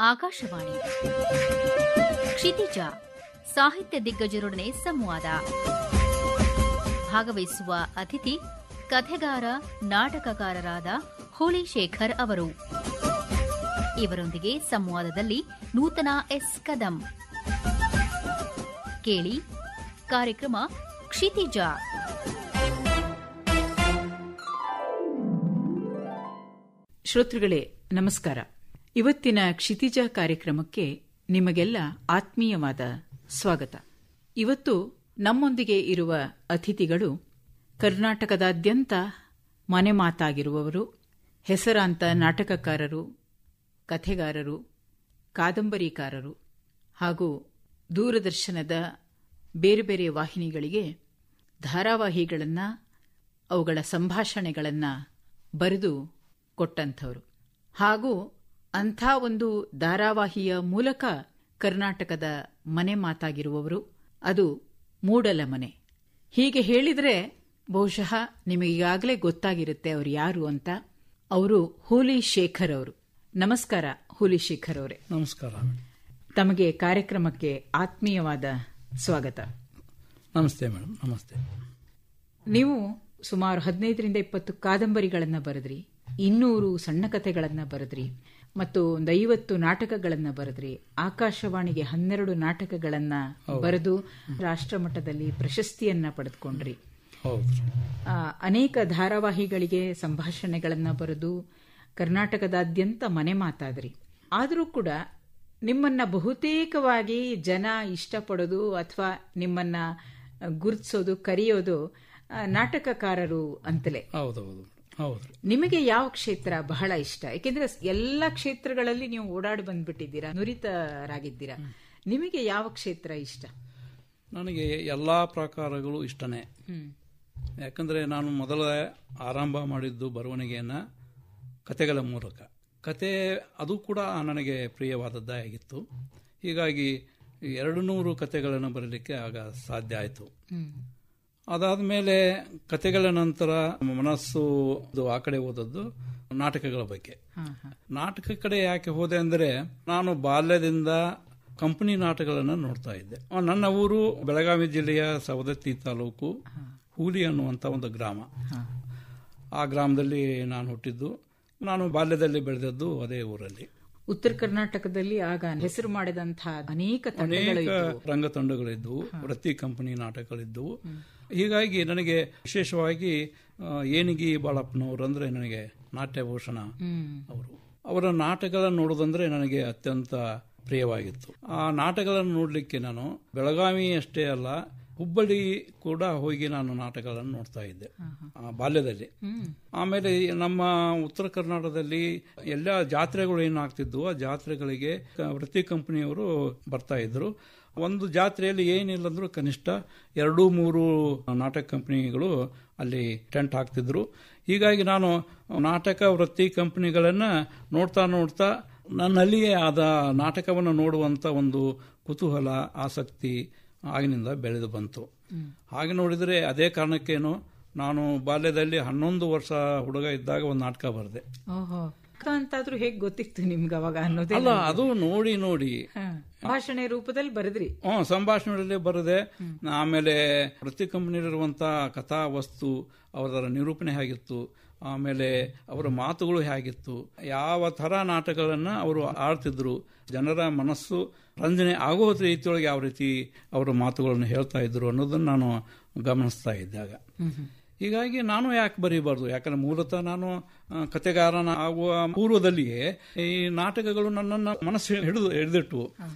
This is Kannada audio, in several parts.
ಆಕಾಶವಾಣಿ ಕ್ಷಿತಿಜ ಸಾಹಿತ್ಯ ದಿಗ್ಗಜರೊಡನೆ ಸಂವಾದ. ಭಾಗವಹಿಸುವ ಅತಿಥಿ ಕಥೆಗಾರ, ನಾಟಕಕಾರರಾದ ಹುಲಿಶೇಖರ್ ಅವರು. ಇವರೊಂದಿಗೆ ಸಂವಾದದಲ್ಲಿ ನೂತನ ಎಸ್ ಕದಂ. ಕೇಳಿ ಕಾರ್ಯಕ್ರಮ ಕ್ಷಿತಿಜ. ಶ್ರೋತೃಗಳೇ ನಮಸ್ಕಾರ. ಇವತ್ತಿನ ಕ್ಷಿತಿಜ ಕಾರ್ಯಕ್ರಮಕ್ಕೆ ನಿಮಗೆಲ್ಲ ಆತ್ಮೀಯವಾದ ಸ್ವಾಗತ. ಇವತ್ತು ನಮ್ಮೊಂದಿಗೆ ಇರುವ ಅತಿಥಿಗಳು ಕರ್ನಾಟಕದಾದ್ಯಂತ ಮನೆ ಮಾತಾಗಿರುವವರು, ಹೆಸರಾಂತ ನಾಟಕಕಾರರು, ಕಥೆಗಾರರು, ಕಾದಂಬರಿಕಾರರು ಹಾಗೂ ದೂರದರ್ಶನದ ಬೇರೆ ಬೇರೆ ವಾಹಿನಿಗಳಿಗೆ ಧಾರಾವಾಹಿಗಳನ್ನು, ಅವುಗಳ ಸಂಭಾಷಣೆಗಳನ್ನು ಬರೆದು ಕೊಟ್ಟಂಥವರು ಹಾಗೂ ಅಂಥ ಒಂದು ಧಾರಾವಾಹಿಯ ಮೂಲಕ ಕರ್ನಾಟಕದ ಮನೆ ಮಾತಾಗಿರುವವರು, ಅದು ಮೂಡಲ ಮನೆ. ಹೀಗೆ ಹೇಳಿದರೆ ಬಹುಶಃ ನಿಮಗೀಗಾಗಲೇ ಗೊತ್ತಾಗಿರುತ್ತೆ ಅವರು ಯಾರು ಅಂತ. ಅವರು ಹುಲಿಶೇಖರ್ ಅವರು. ನಮಸ್ಕಾರ ಹುಲಿಶೇಖರ್ ಅವರೇ. ನಮಸ್ಕಾರ. ತಮಗೆ ಕಾರ್ಯಕ್ರಮಕ್ಕೆ ಆತ್ಮೀಯವಾದ ಸ್ವಾಗತ. ನಮಸ್ತೆ ಮೇಡಮ್. ನಮಸ್ತೆ. ನೀವು ಸುಮಾರು 15-20 ಕಾದಂಬರಿಗಳನ್ನು ಬರೆದ್ರಿ, 200 ಸಣ್ಣ ಕಥೆಗಳನ್ನು ಬರೆದ್ರಿ ಮತ್ತು 50 ನಾಟಕಗಳನ್ನು ಬರೆದ್ರಿ. ಆಕಾಶವಾಣಿಗೆ 12 ನಾಟಕಗಳನ್ನು ಬರೆದು ರಾಷ್ಟ್ರಮಟ್ಟದಲ್ಲಿ ಪ್ರಶಸ್ತಿಯನ್ನ ಪಡೆದುಕೊಂಡ್ರಿ. ಅನೇಕ ಧಾರಾವಾಹಿಗಳಿಗೆ ಸಂಭಾಷಣೆಗಳನ್ನು ಬರೆದು ಕರ್ನಾಟಕದಾದ್ಯಂತ ಮನೆ ಮಾತಾದ್ರಿ. ಆದರೂ ಕೂಡ ನಿಮ್ಮನ್ನ ಬಹುತೇಕವಾಗಿ ಜನ ಇಷ್ಟಪಡೋದು ಅಥವಾ ನಿಮ್ಮನ್ನ ಗುರುತಿಸೋದು, ಕರೆಯೋದು ನಾಟಕಕಾರರು ಅಂತಲೇ. ಹೌದೌದು. ಹೌದು. ನಿಮಗೆ ಯಾವ ಕ್ಷೇತ್ರ ಬಹಳ ಇಷ್ಟ? ಯಾಕೆಂದ್ರೆ ಎಲ್ಲ ಕ್ಷೇತ್ರಗಳಲ್ಲಿ ನೀವು ಓಡಾಡಿ ಬಂದ್ಬಿಟ್ಟಿದ್ದೀರಾ, ನುರಿತರಾಗಿದ್ದೀರಾ. ನಿಮಗೆ ಯಾವ ಕ್ಷೇತ್ರ ಇಷ್ಟ? ನನಗೆ ಎಲ್ಲಾ ಪ್ರಕಾರಗಳು ಇಷ್ಟನೇ. ಯಾಕಂದ್ರೆ ನಾನು ಮೊದಲ ಆರಂಭ ಮಾಡಿದ್ದು ಬರವಣಿಗೆಯನ್ನ ಕತೆಗಳ ಮೂಲಕ. ಕತೆ ಅದು ಕೂಡ ನನಗೆ ಪ್ರಿಯವಾದದ್ದೇ ಆಗಿತ್ತು. ಹೀಗಾಗಿ 200 ಕತೆಗಳನ್ನು ಬರಲಿಕ್ಕೆ ಆಗ ಸಾಧ್ಯ ಆಯಿತು. ಅದಾದ್ಮೇಲೆ ಕತೆಗಳ ನಂತರ ಮನಸ್ಸು ಆ ಕಡೆ ಹೋದದ್ದು ನಾಟಕಗಳ ಬಗ್ಗೆ. ನಾಟಕ ಕಡೆ ಯಾಕೆ ಹೋದೆ ಅಂದರೆ, ನಾನು ಬಾಲ್ಯದಿಂದ ಕಂಪನಿ ನಾಟಕಗಳನ್ನು ನೋಡ್ತಾ ಇದ್ದೆ. ನನ್ನ ಊರು ಬೆಳಗಾವಿ ಜಿಲ್ಲೆಯ ಸವದತ್ತಿ ತಾಲೂಕು ಹೂಲಿ ಅನ್ನುವಂಥ ಒಂದು ಗ್ರಾಮ. ಆ ಗ್ರಾಮದಲ್ಲಿ ನಾನು ಹುಟ್ಟಿದ್ದು. ನಾನು ಬಾಲ್ಯದಲ್ಲಿ ಬೆಳೆದದ್ದು ಅದೇ ಊರಲ್ಲಿ. ಉತ್ತರ ಕರ್ನಾಟಕದಲ್ಲಿ ಆಗ ಹೆಸರು ಮಾಡಿದಂತಹ ಅನೇಕ ರಂಗತಂಡಗಳಿದ್ದವು, ವೃತ್ತಿ ಕಂಪನಿ ನಾಟಕಗಳಿದ್ದವು. ಹೀಗಾಗಿ ನನಗೆ ವಿಶೇಷವಾಗಿ ಏಣಿಗಿ ಬಾಳಪ್ಪನವರು ಅಂದ್ರೆ ನನಗೆ ನಾಟ್ಯಭೂಷಣ ಅವರು, ಅವರ ನಾಟಕಗಳನ್ನು ನೋಡೋದಂದ್ರೆ ನನಗೆ ಅತ್ಯಂತ ಪ್ರಿಯವಾಗಿತ್ತು. ಆ ನಾಟಕಗಳನ್ನು ನೋಡಲಿಕ್ಕೆ ನಾನು ಬೆಳಗಾವಿ ಅಷ್ಟೇ ಅಲ್ಲ, ಹುಬ್ಬಳ್ಳಿ ಕೂಡ ಹೋಗಿ ನಾನು ನಾಟಕಗಳನ್ನು ನೋಡ್ತಾ ಇದ್ದೆ ಬಾಲ್ಯದಲ್ಲಿ. ಆಮೇಲೆ ನಮ್ಮ ಉತ್ತರ ಕರ್ನಾಟಕದಲ್ಲಿ ಎಲ್ಲ ಜಾತ್ರೆಗಳು ಏನಾಗ್ತಿದ್ವು, ಆ ಜಾತ್ರೆಗಳಿಗೆ ವೃತ್ತಿ ಕಂಪನಿಯವರು ಬರ್ತಾ ಇದ್ರು. ಒಂದು ಜಾತ್ರೆಯಲ್ಲಿ ಏನಿಲ್ಲ ಅಂದ್ರೂ ಕನಿಷ್ಠ 2-3 ನಾಟಕ ಕಂಪನಿಗಳು ಅಲ್ಲಿ ಟೆಂಟ್ ಹಾಕ್ತಿದ್ರು. ಹೀಗಾಗಿ ನಾನು ನಾಟಕ ವೃತ್ತಿ ಕಂಪನಿಗಳನ್ನ ನೋಡ್ತಾ ನೋಡ್ತಾ ನನ್ನಲ್ಲಿಯೇ ಆದ ನಾಟಕವನ್ನು ನೋಡುವಂತ ಒಂದು ಕುತೂಹಲ, ಆಸಕ್ತಿ ಆಗಿನಿಂದ ಬೆಳೆದು ಬಂತು. ಹಾಗೆ ನೋಡಿದರೆ ಅದೇ ಕಾರಣಕ್ಕೇನು ನಾನು ಬಾಲ್ಯದಲ್ಲಿ 11 ವರ್ಷ ಹುಡುಗ ಇದ್ದಾಗ ಒಂದು ನಾಟಕ ಬರೆದೆ. ಅಂತಾದ್ರೂ ಹೇಗೆ ಗೊತ್ತಿತ್ತು ನಿಮ್ಗೆ ಅವಾಗ ಅನ್ನೋದೇ? ಅಲ್ಲ, ಅದು ನೋಡಿ ನೋಡಿ ಭಾಷಣೆ ರೂಪದಲ್ಲಿ ಬರೆದ್ರಿ. ಸಂಭಾಷಣೆಯಲ್ಲಿ ಬರೆದೆ. ಆಮೇಲೆ ವೃತ್ತಿ ಕಂಪನಿಯಲ್ಲಿರುವಂತಹ ಕಥಾ ವಸ್ತು, ಅವರ ನಿರೂಪಣೆ ಹೇಗಿತ್ತು, ಆಮೇಲೆ ಅವರ ಮಾತುಗಳು ಹೇಗಿತ್ತು, ಯಾವ ತರ ನಾಟಕಗಳನ್ನ ಅವರು ಆಡ್ತಿದ್ರು, ಜನರ ಮನಸ್ಸು ರಂಜನೆ ಆಗೋ ರೀತಿಯೊಳಗೆ ಯಾವ ರೀತಿ ಅವರ ಮಾತುಗಳನ್ನು ಹೇಳ್ತಾ ಇದ್ರು ಅನ್ನೋದನ್ನ ನಾನು ಗಮನಿಸ್ತಾ ಇದ್ದಾಗ, ಹೀಗಾಗಿ ನಾನು ಯಾಕೆ ಬರೀಬಾರ್ದು? ಯಾಕಂದ್ರೆ ಮೂಲತಃ ನಾನು ಕತೆಗಾರನ ಆಗುವ ಪೂರ್ವದಲ್ಲಿಯೇ ಈ ನಾಟಕಗಳು ನನ್ನನ್ನ ಮನಸ್ಸು ಹಿಡಿದಿಟ್ಟು,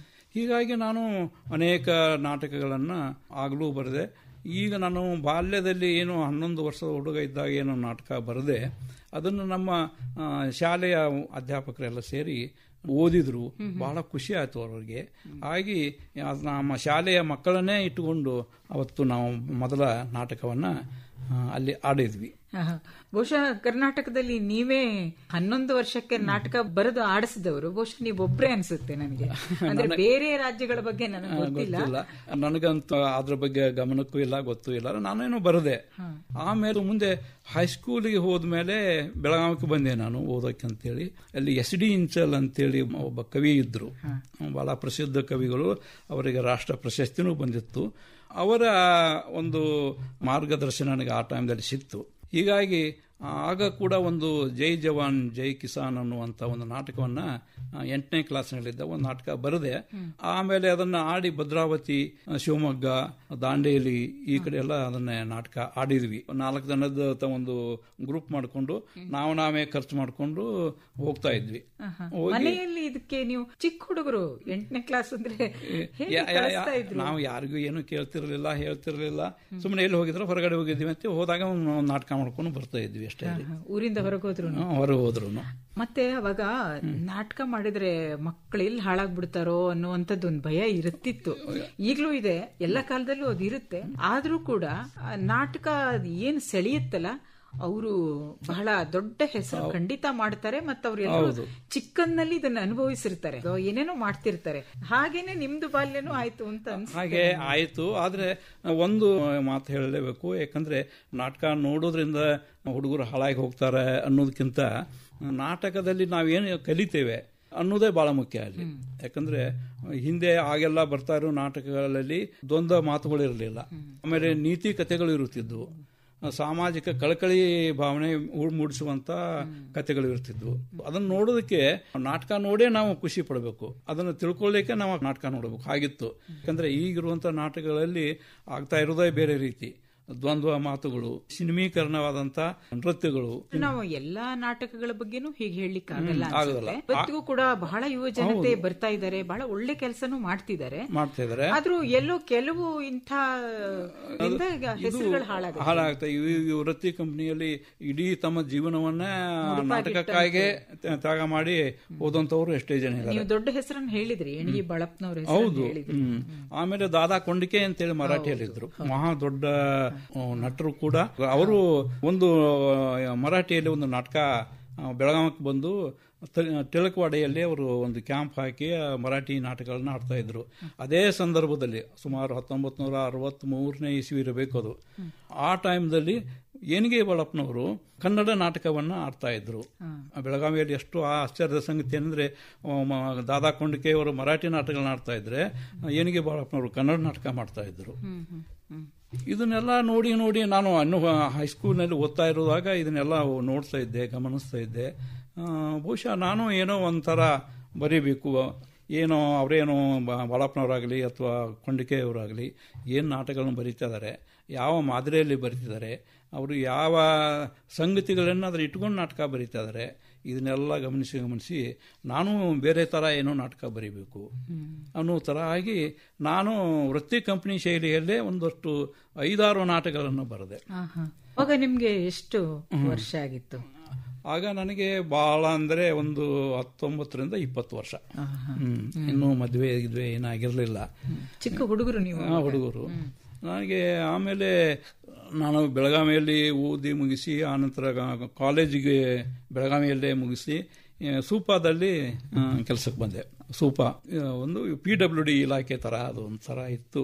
ಹೀಗಾಗಿ ನಾನು ಅನೇಕ ನಾಟಕಗಳನ್ನ ಆಗಲೂ ಬರೆದೆ. ಈಗ ನಾನು ಬಾಲ್ಯದಲ್ಲಿ ಏನು 11 ವರ್ಷದ ಹುಡುಗ ಇದ್ದಾಗ ಏನು ನಾಟಕ ಬರೆದೆ, ಅದನ್ನು ನಮ್ಮ ಶಾಲೆಯ ಅಧ್ಯಾಪಕರೆಲ್ಲ ಸೇರಿ ಓದಿದ್ರು. ಬಹಳ ಖುಷಿ ಆಯ್ತು ಅವರಿಗೆ. ಹಾಗೆ ನಮ್ಮ ಶಾಲೆಯ ಮಕ್ಕಳನ್ನೇ ಇಟ್ಟುಕೊಂಡು ಅವತ್ತು ನಾವು ಮೊದಲ ನಾಟಕವನ್ನ ಅಲ್ಲಿ ಆಡಿದ್ವಿ. ಬಹುಶಃ ಕರ್ನಾಟಕದಲ್ಲಿ ನೀವೇ 11 ವರ್ಷಕ್ಕೆ ನಾಟಕ ಬರೆದು ಆಡಿಸಿದವರು ಬಹುಶಃ ನೀವೊಬ್ರೇ ಅನ್ಸುತ್ತೆ ನನಗೆ. ಅಂದ್ರೆ ಬೇರೆ ರಾಜ್ಯಗಳ ಬಗ್ಗೆ ನನಗೆ ಗೊತ್ತಿಲ್ಲ, ನನಗಂತೂ ಅದ್ರ ಬಗ್ಗೆ ಗಮನಕ್ಕೂ ಇಲ್ಲ, ಗೊತ್ತೂ ಇಲ್ಲ. ನಾನೇನು ಬರದೆ. ಆಮೇಲೆ ಮುಂದೆ ಹೈಸ್ಕೂಲಿಗೆ ಹೋದ್ಮೇಲೆ ಬೆಳಗಾವಿಗೆ ಬಂದೆ ನಾನು ಓದೋಕೆ ಅಂತೇಳಿ. ಅಲ್ಲಿ SD ಇಂಚಲ್ ಅಂತೇಳಿ ಒಬ್ಬ ಕವಿ ಇದ್ರು, ಬಹಳ ಪ್ರಸಿದ್ಧ ಕವಿಗಳು. ಅವರಿಗೆ ರಾಷ್ಟ್ರ ಪ್ರಶಸ್ತಿನೂ ಬಂದಿತ್ತು. ಅವರ ಒಂದು ಮಾರ್ಗದರ್ಶನ ನನಗೆ ಆ ಟೈಮ್ದಲ್ಲಿ ಸಿಕ್ತು. ಹೀಗಾಗಿ ಆಗ ಕೂಡ ಒಂದು ಜೈ ಜವಾನ್ ಜೈ ಕಿಸಾನ್ ಅನ್ನುವಂಥ ಒಂದು ನಾಟಕವನ್ನ 8ನೇ ಕ್ಲಾಸ್ನಲ್ಲಿದ್ದ ಒಂದು ನಾಟಕ ಬರೆದೆ. ಆಮೇಲೆ ಅದನ್ನ ಆಡಿ ಭದ್ರಾವತಿ, ಶಿವಮೊಗ್ಗ, ದಾಂಡೇಲಿ ಈ ಕಡೆ ಎಲ್ಲ ಅದನ್ನ ನಾಟಕ ಆಡಿದ್ವಿ. 4 ಜನದ ಒಂದು ಗ್ರೂಪ್ ಮಾಡಿಕೊಂಡು ನಾವೇ ಖರ್ಚು ಮಾಡಿಕೊಂಡು ಹೋಗ್ತಾ ಇದ್ವಿ. ಮನೆಯಲ್ಲಿ ಇದಕ್ಕೆ ನೀವು ಚಿಕ್ಕ ಹುಡುಗರು 8ನೇ ಕ್ಲಾಸ್ ಅಂದ್ರೆ ನಾವು ಯಾರಿಗೂ ಏನು ಕೇಳ್ತಿರ್ಲಿಲ್ಲ, ಹೇಳ್ತಿರ್ಲಿಲ್ಲ. ಸುಮ್ಮನೆ ಎಲ್ಲಿ ಹೋಗಿದ್ರು ಹೊರಗಡೆ ಹೋಗಿದ್ವಿ ಅಂತ ಹೋದಾಗ ಒಂದು ನಾಟಕ ಮಾಡ್ಕೊಂಡು ಬರ್ತಾ ಇದ್ವಿ ಅಷ್ಟೇ. ಊರಿಂದ ಹೊರಗೆ ಹೋದ್ರು. ಮತ್ತೆ ಅವಾಗ ನಾಟಕ ಮಾಡಿದ್ರೆ ಮಕ್ಕಳು ಎಲ್ಲಿ ಹಾಳಾಗ್ಬಿಡ್ತಾರೋ ಅನ್ನುವಂಥದ್ದು ಒಂದು ಭಯ ಇರುತ್ತಿತ್ತು. ಈಗಲೂ ಇದೆ, ಎಲ್ಲ ಕಾಲದಲ್ಲೂ ಅದು ಇರುತ್ತೆ. ಆದ್ರೂ ಕೂಡ ನಾಟಕ ಏನ್ ಸೆಳೆಯುತ್ತಲ್ಲ, ಅವರು ಬಹಳ ದೊಡ್ಡ ಹೆಸರು ಖಂಡಿತ ಮಾಡ್ತಾರೆ. ಮತ್ತು ಅವ್ರೆಲ್ಲರೂ ಚಿಕ್ಕನ್ನಲ್ಲಿ ಇದನ್ನ ಅನುಭವಿಸಿರ್ತಾರೆ, ಏನೇನೋ ಮಾಡ್ತಿರ್ತಾರೆ. ಹಾಗೇನೆ ನಿಮ್ದು ಬಾಲ್ಯನೂ ಆಯ್ತು ಅಂತ ಹಾಗೆ ಆಯ್ತು. ಆದ್ರೆ ಒಂದು ಮಾತು ಹೇಳಲೇಬೇಕು, ಯಾಕಂದ್ರೆ ನಾಟಕ ನೋಡೋದ್ರಿಂದ ಹುಡುಗರು ಹಾಳಾಗಿ ಹೋಗ್ತಾರೆ ಅನ್ನೋದಕ್ಕಿಂತ ನಾಟಕದಲ್ಲಿ ನಾವೇನು ಕಲಿತೇವೆ ಅನ್ನೋದೇ ಬಹಳ ಮುಖ್ಯ ಅಲ್ಲಿ. ಯಾಕಂದ್ರೆ ಹಿಂದೆ ಆಗೆಲ್ಲ ಬರ್ತಾ ಇರೋ ನಾಟಕಗಳಲ್ಲಿ ದ್ವಂದ್ವ ಮಾತುಗಳಿರಲಿಲ್ಲ. ಆಮೇಲೆ ನೀತಿ ಕಥೆಗಳು ಇರುತ್ತಿದ್ವು, ಸಾಮಾಜಿಕ ಕಳಕಳಿ ಭಾವನೆ ಮೂಡಿಸುವಂತ ಕಥೆಗಳು ಇರ್ತಿದ್ವು. ಅದನ್ನ ನೋಡೋದಕ್ಕೆ ನಾಟಕ ನೋಡೇ ನಾವು ಖುಷಿ ಪಡಬೇಕು, ಅದನ್ನು ತಿಳ್ಕೊಳ್ಳಿಕ್ಕೆ ನಾವು ನಾಟಕ ನೋಡಬೇಕು ಹಾಗಿತ್ತು. ಯಾಕಂದ್ರೆ ಈಗಿರುವಂತ ನಾಟಕಗಳಲ್ಲಿ ಆಗ್ತಾ ಇರೋದೇ ಬೇರೆ ರೀತಿ, ದ್ವಂದ್ವ ಮಾತುಗಳು, ಸಿನಿಮೀಕರಣವಾದಂತ ನೃತ್ಯಗಳು. ನಾವು ಎಲ್ಲಾ ನಾಟಕಗಳ ಬಗ್ಗೆನೂ ಹೀಗೆ ಹೇಳಲಿಕ್ಕಾಗಲ್ಲ. ಇವತ್ತಿಗೂ ಕೂಡ ಬಹಳ ಯುವ ಜನತೆ ಬರ್ತಾ ಇದ್ದಾರೆ, ಬಹಳ ಒಳ್ಳೆ ಕೆಲಸನೂ ಮಾಡ್ತಿದ್ದಾರೆ. ಆದ್ರೂ ಎಲ್ಲೋ ಕೆಲವು ಇಂಥ ಹೆಸರುಗಳು ಹಾಳಾಗ್ತಾ. ಈ ವೃತ್ತಿ ಕಂಪನಿಯಲ್ಲಿ ಇಡೀ ತಮ್ಮ ಜೀವನವನ್ನ ನಾಟಕಕ್ಕಾಗಿ ತ್ಯಾಗ ಮಾಡಿ ಹೋದಂತವ್ರು ಎಷ್ಟೇ ಜನ ಇದ್ದಾರೆ. ನೀವು ದೊಡ್ಡ ಹೆಸರನ್ನು ಹೇಳಿದ್ರಿ, ಎಣಗಿ ಬಾಳಪ್ಪನವ್ರ. ಹೌದು. ಆಮೇಲೆ ದಾದಾ ಕೊಂಡಿಕೆ ಅಂತೇಳಿ ಮರಾಠಿಯಲ್ಲಿದ್ರು, ಮಹಾ ದೊಡ್ಡ ನಟರು ಕೂಡ. ಅವರು ಒಂದು ಮರಾಠಿಯಲ್ಲಿ ಒಂದು ನಾಟಕ ಬೆಳಗಾವಕ್ಕೆ ಬಂದು ತಿಲಕವಾಡೆಯಲ್ಲಿ ಅವರು ಒಂದು ಕ್ಯಾಂಪ್ ಹಾಕಿ ಮರಾಠಿ ನಾಟಕಗಳನ್ನ ಆಡ್ತಾ ಇದ್ರು. ಅದೇ ಸಂದರ್ಭದಲ್ಲಿ ಸುಮಾರು 1963ನೇ ಇಸ್ವಿ ಇರಬೇಕು ಅದು. ಆ ಟೈಮ್ದಲ್ಲಿ ಏನಿಗೆ ಬಾಳಪ್ಪನವರು ಕನ್ನಡ ನಾಟಕವನ್ನ ಆಡ್ತಾ ಇದ್ರು ಬೆಳಗಾವಿಯಲ್ಲಿ. ಎಷ್ಟು ಆಶ್ಚರ್ಯದ ಸಂಗತಿ ಅಂದ್ರೆ, ದಾದಾ ಕೊಂಡಿಕೆ ಅವರು ಮರಾಠಿ ನಾಟಕಗಳನ್ನ ಆಡ್ತಾ ಇದ್ರೆ ಏನಿಗೆ ಬಾಳಪ್ಪನವರು ಕನ್ನಡ ನಾಟಕ ಮಾಡ್ತಾ ಇದ್ರು. ಇದನ್ನೆಲ್ಲ ನೋಡಿ ನೋಡಿ ನಾನು ಹೈಸ್ಕೂಲ್ನಲ್ಲಿ ಓದ್ತಾ ಇರುವಾಗ ಇದನ್ನೆಲ್ಲ ನೋಡ್ತಾ ಇದ್ದೆ, ಗಮನಿಸ್ತಾ ಇದ್ದೆ. ಬಹುಶಃ ನಾನು ಏನೋ ಒಂಥರ ಬರೀಬೇಕು, ಏನೋ ಅವರೇನೋ ಬಾಳಪ್ಪನವರಾಗಲಿ ಅಥವಾ ಕೊಂಡಿಕೆಯವರಾಗಲಿ ಏನು ನಾಟಕಗಳನ್ನು ಬರೀತಾ ಇದ್ದಾರೆ, ಯಾವ ಮಾದರಿಯಲ್ಲಿ ಬರೀತಿದ್ದಾರೆ, ಅವರು ಯಾವ ಸಂಗತಿಗಳನ್ನು ಅದನ್ನು ಇಟ್ಕೊಂಡು ನಾಟಕ ಬರೀತಾ ಇದ್ದಾರೆ, ಇದನ್ನೆಲ್ಲ ಗಮನಿಸಿ ನಾನು ಬೇರೆ ಥರ ಏನೋ ನಾಟಕ ಬರೀಬೇಕು ಅನ್ನೋ ಥರ ಆಗಿ ನಾನು ವೃತ್ತಿ ಕಂಪನಿ ಶೈಲಿಯಲ್ಲೇ ಒಂದಷ್ಟು 5-6 ನಾಟಕಗಳನ್ನು ಬರೆದೆ. ಆಗ ನಿಮ್ಗೆ ಎಷ್ಟು ವರ್ಷ ಆಗಿತ್ತು? ಆಗ ನನಗೆ ಬಹಳ ಅಂದ್ರೆ ಒಂದು 19ರಿಂದ 20 ವರ್ಷ. ಇನ್ನೂ ಮದುವೆ ಏನಾಗಿರ್ಲಿಲ್ಲ, ಚಿಕ್ಕ ಹುಡುಗರು ನೀವು. ಹುಡುಗರು ನನಗೆ. ಆಮೇಲೆ ನಾನು ಬೆಳಗಾವಿಯಲ್ಲಿ ಓದಿ ಮುಗಿಸಿ ಆನಂತರ ಕಾಲೇಜಿಗೆ ಬೆಳಗಾವಿಯಲ್ಲೇ ಮುಗಿಸಿ ಸೂಪಾದಲ್ಲಿ ಕೆಲಸಕ್ಕೆ ಬಂದೆ. ಸೂಪಾ ಒಂದು PWD ಇಲಾಖೆ ತರ, ಅದು ಒಂಥರ ಇತ್ತು,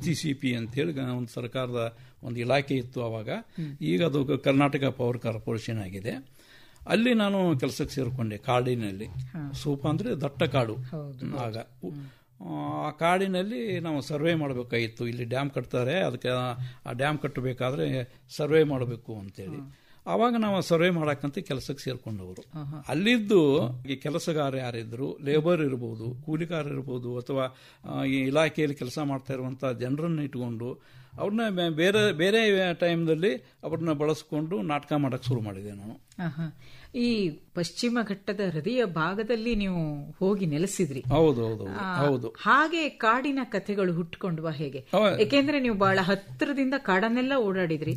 HECP ಅಂತೇಳಿ ಒಂದು ಸರ್ಕಾರದ ಒಂದು ಇಲಾಖೆ ಇತ್ತು ಅವಾಗ. ಈಗ ಅದು ಕರ್ನಾಟಕ ಪವರ್ ಕಾರ್ಪೊರೇಷನ್ ಆಗಿದೆ. ಅಲ್ಲಿ ನಾನು ಕೆಲಸಕ್ಕೆ ಸೇರಿಕೊಂಡೆ ಕಾಡಿನಲ್ಲಿ. ಸೂಪಾ ಅಂದ್ರೆ ದಟ್ಟ ಕಾಡು. ಆಗ ಆ ಕಾಡಿನಲ್ಲಿ ನಾವು ಸರ್ವೆ ಮಾಡಬೇಕಾಗಿತ್ತು. ಇಲ್ಲಿ ಡ್ಯಾಮ್ ಕಟ್ತಾರೆ, ಅದಕ್ಕೆ ಆ ಡ್ಯಾಮ್ ಕಟ್ಟಬೇಕಾದ್ರೆ ಸರ್ವೆ ಮಾಡಬೇಕು ಅಂತೇಳಿ. ಆವಾಗ ನಾವು ಸರ್ವೆ ಮಾಡಕ್ಕಂತ ಕೆಲಸಕ್ಕೆ ಸೇರ್ಕೊಂಡವರು. ಅಲ್ಲಿದ್ದು ಈ ಕೆಲಸಗಾರ ಯಾರಿದ್ರು, ಲೇಬರ್ ಇರ್ಬೋದು, ಕೂಲಿಕಾರ ಇರ್ಬೋದು, ಅಥವಾ ಈ ಇಲಾಖೆಯಲ್ಲಿ ಕೆಲಸ ಮಾಡ್ತಾ ಇರುವಂತಹ ಜನರನ್ನ ಇಟ್ಕೊಂಡು ಅವ್ರನ್ನ ಬೇರೆ ಬೇರೆ ಟೈಮ್ನಲ್ಲಿ ಅವ್ರನ್ನ ಬಳಸ್ಕೊಂಡು ನಾಟಕ ಮಾಡಕ್ ಶುರು ಮಾಡಿದೆ ನಾನು. ಈ ಪಶ್ಚಿಮ ಘಟ್ಟದ ಹೃದಯ ಭಾಗದಲ್ಲಿ ನೀವು ಹೋಗಿ ನೆಲೆಸಿದ್ರಿ. ಹೌದು. ಹಾಗೆ ಕಾಡಿನ ಕಥೆಗಳು ಹುಟ್ಟುಕೊಂಡ್ವಾ ಹೇಗೆ? ಯಾಕೆಂದ್ರೆ ನೀವು ಬಹಳ ಹತ್ತಿರದಿಂದ ಕಾಡನ್ನೆಲ್ಲ ಓಡಾಡಿದ್ರಿ,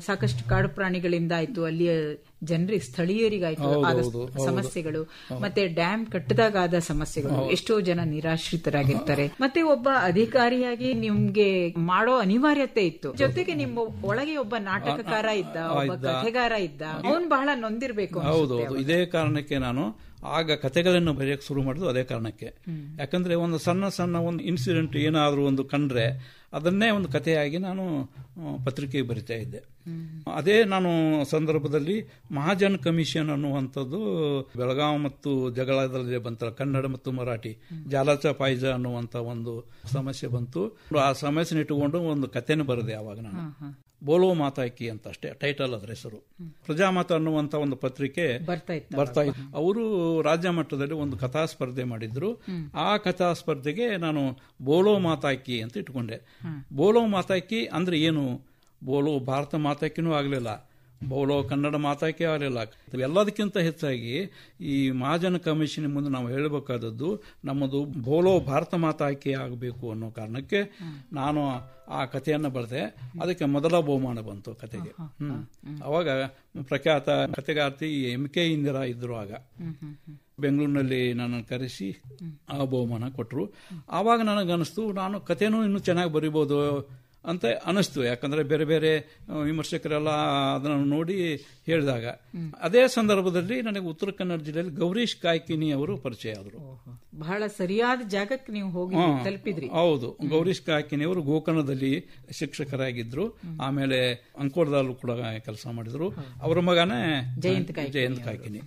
ಸಾಕಷ್ಟು ಕಾಡು ಪ್ರಾಣಿಗಳಿಂದ ಆಯ್ತು, ಅಲ್ಲಿಯ ಜನರಿಗೆ ಸ್ಥಳೀಯರಿಗಾಯ್ತು ಆದ ಸಮಸ್ಯೆಗಳು, ಮತ್ತೆ ಡ್ಯಾಮ್ ಕಟ್ಟದಾಗಾದ ಸಮಸ್ಯೆಗಳು, ಎಷ್ಟೋ ಜನ ನಿರಾಶ್ರಿತರಾಗಿರ್ತಾರೆ. ಮತ್ತೆ ಒಬ್ಬ ಅಧಿಕಾರಿಯಾಗಿ ನಿಮ್ಗೆ ಮಾಡೋ ಅನಿವಾರ್ಯತೆ ಇತ್ತು. ಜೊತೆಗೆ ನಿಮ್ಮ ಒಳಗೆ ಒಬ್ಬ ನಾಟಕಕಾರ ಇದ್ದ, ಒಬ್ಬ ಕಥೆಗಾರ ಇದ್ದ, ಅವನ್ ಬಹಳ ನೊಂದಿರ್ಬೇಕು. ಹೌದೌದು, ಇದೇ ಕಾರಣಕ್ಕೆ ನಾನು ಆಗ ಕಥೆಗಳನ್ನು ಬರೆಯಕ್ಕೆ ಶುರು ಮಾಡಿದ್ದು ಅದೇ ಕಾರಣಕ್ಕೆ. ಯಾಕಂದ್ರೆ ಒಂದು ಸಣ್ಣ ಸಣ್ಣ ಒಂದು ಇನ್ಸಿಡೆಂಟ್ ಏನಾದರೂ ಒಂದು ಕಂಡ್ರೆ ಅದನ್ನೇ ಒಂದು ಕಥೆಯಾಗಿ ನಾನು ಪತ್ರಿಕೆಗೆ ಬರಿತಾ ಇದ್ದೆ. ಅದೇ ನಾನು ಸಂದರ್ಭದಲ್ಲಿ ಮಹಾಜನ್ ಕಮಿಷನ್ ಅನ್ನುವಂಥದ್ದು ಬೆಳಗಾವಿ ಮತ್ತು ಜಗಳದಲ್ಲಿ ಬಂತಲ್ಲ, ಕನ್ನಡ ಮತ್ತು ಮರಾಠಿ ಜಾಲಾಚ ಪಾಯ್ಜ ಅನ್ನುವಂಥ ಒಂದು ಸಮಸ್ಯೆ ಬಂತು. ಆ ಸಮಸ್ಯೆ ಇಟ್ಟುಕೊಂಡು ಒಂದು ಕಥೆನ ಬರೆದೆ ಆವಾಗ ನಾನು. ಬೋಲೋ ಮಾತಾಕಿ ಅಂತ ಅಷ್ಟೇ ಟೈಟಲ್, ಅದರ ಹೆಸರು. ಪ್ರಜಾಮತ ಅನ್ನುವಂತ ಒಂದು ಪತ್ರಿಕೆ ಬರ್ತಾ ಇತ್ತು. ಅವರು ರಾಜ್ಯ ಮಟ್ಟದಲ್ಲಿ ಒಂದು ಕಥಾ ಸ್ಪರ್ಧೆ ಮಾಡಿದ್ರು. ಆ ಕಥಾ ಸ್ಪರ್ಧೆಗೆ ನಾನು ಬೋಲೋ ಮಾತಾಕಿ ಅಂತ ಇಟ್ಕೊಂಡೆ. ಬೋಲೋ ಮಾತಾಕಿ ಅಂದ್ರೆ ಏನು? ಬೋಲೋ ಭಾರತ ಮಾತಾಕಿನೂ ಆಗಲಿಲ್ಲ, ಬೋಲೋ ಕನ್ನಡ ಮಾತಾಕಿ ಆಗಲಿಲ್ಲ. ಎಲ್ಲದಕ್ಕಿಂತ ಹೆಚ್ಚಾಗಿ ಈ ಮಹಾಜನ ಕಮಿಷನ್ ಮುಂದೆ ನಾವು ಹೇಳಬೇಕಾದದ್ದು ನಮ್ಮದು ಬೋಲೋ ಭಾರತ ಮಾತಾಕಿ ಆಗಬೇಕು ಅನ್ನೋ ಕಾರಣಕ್ಕೆ ನಾನು ಆ ಕಥೆಯನ್ನು ಬರೆದೆ. ಅದಕ್ಕೆ ಮೊದಲ ಬಹುಮಾನ ಬಂತು ಕಥೆಗೆ. ಅವಾಗ ಪ್ರಖ್ಯಾತ ಕಥೆಗಾರ್ತಿ MK ಇಂದಿರಾ ಇದ್ರು. ಆಗ ಬೆಂಗಳೂರಿನಲ್ಲಿ ನನ್ನನ್ನು ಕರೆಸಿ ಆ ಬಹುಮಾನ ಕೊಟ್ಟರು. ಆವಾಗ ನನಗನ್ನಿಸ್ತು ನಾನು ಕಥೆನೂ ಇನ್ನೂ ಚೆನ್ನಾಗಿ ಬರಿಬೋದು ಅಂತ ಅನಿಸ್ತು. ಯಾಕಂದ್ರೆ ಬೇರೆ ಬೇರೆ ವಿಮರ್ಶಕರೆಲ್ಲ ಅದನ್ನು ನೋಡಿ ಹೇಳಿದಾಗ, ಅದೇ ಸಂದರ್ಭದಲ್ಲಿ ನನಗೆ ಉತ್ತರ ಕನ್ನಡ ಜಿಲ್ಲೆಯಲ್ಲಿ ಗೌರೀಶ್ ಕಾಯ್ಕಿನಿ ಅವರು ಪರಿಚಯ ಆದರು. ಬಹಳ ಸರಿಯಾದ ಜಾಗಕ್ಕೆ ನೀವು ಹೋಗಿ ತಲುಪಿದ್ರಿ. ಹೌದು, ಗೌರೀಶ್ ಕಾಯ್ಕಿನಿ ಅವರು ಗೋಕರ್ಣದಲ್ಲಿ ಶಿಕ್ಷಕರಾಗಿದ್ರು. ಆಮೇಲೆ ಅಂಕೋಲದಲ್ಲೂ ಕೂಡ ಕೆಲಸ ಮಾಡಿದ್ರು. ಅವರ ಮಗನೇ ಜಯಂತ್ ಕಾಯ್ಕಿನಿ.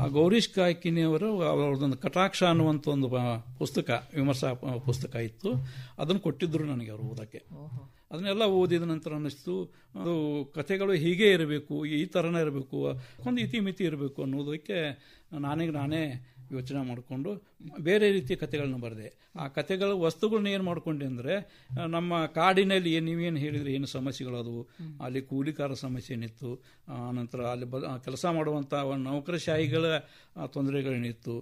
ಆ ಗೌರೀಶ್ ಕಾಯ್ಕಿನಿ ಅವರು ಅವರದೊಂದು ಕಟಾಕ್ಷ ಅನ್ನುವಂಥ ಒಂದು ಪುಸ್ತಕ, ವಿಮರ್ಶಾ ಪುಸ್ತಕ ಇತ್ತು. ಅದನ್ನು ಕೊಟ್ಟಿದ್ರು ನನಗೆ ಅವರು ಓದಕ್ಕೆ. ಅದನ್ನೆಲ್ಲ ಓದಿದ ನಂತರ ಅನ್ನಿಸ್ತು ಅದು ಕಥೆಗಳು ಹೀಗೆ ಇರಬೇಕು, ಈ ಥರನೇ ಇರಬೇಕು, ಒಂದು ಇತಿಮಿತಿ ಇರಬೇಕು ಅನ್ನೋದಕ್ಕೆ ನಾನೇ ಯೋಚನೆ ಮಾಡಿಕೊಂಡು ಬೇರೆ ರೀತಿಯ ಕಥೆಗಳನ್ನ ಬರೆದೆ. ಆ ಕಥೆಗಳ ವಸ್ತುಗಳನ್ನ ಏನು ಮಾಡ್ಕೊಂಡೆ ಅಂದರೆ, ನಮ್ಮ ಕಾಡಿನಲ್ಲಿ ನೀವೇನು ಹೇಳಿದ್ರೆ ಏನು ಸಮಸ್ಯೆಗಳದವು, ಅಲ್ಲಿ ಕೂಲಿಕಾರ ಸಮಸ್ಯೆ ಏನಿತ್ತು, ಆನಂತರ ಅಲ್ಲಿ ಕೆಲಸ ಮಾಡುವಂಥ ನೌಕರಶಾಹಿಗಳ ತೊಂದರೆಗಳೇನಿತ್ತು,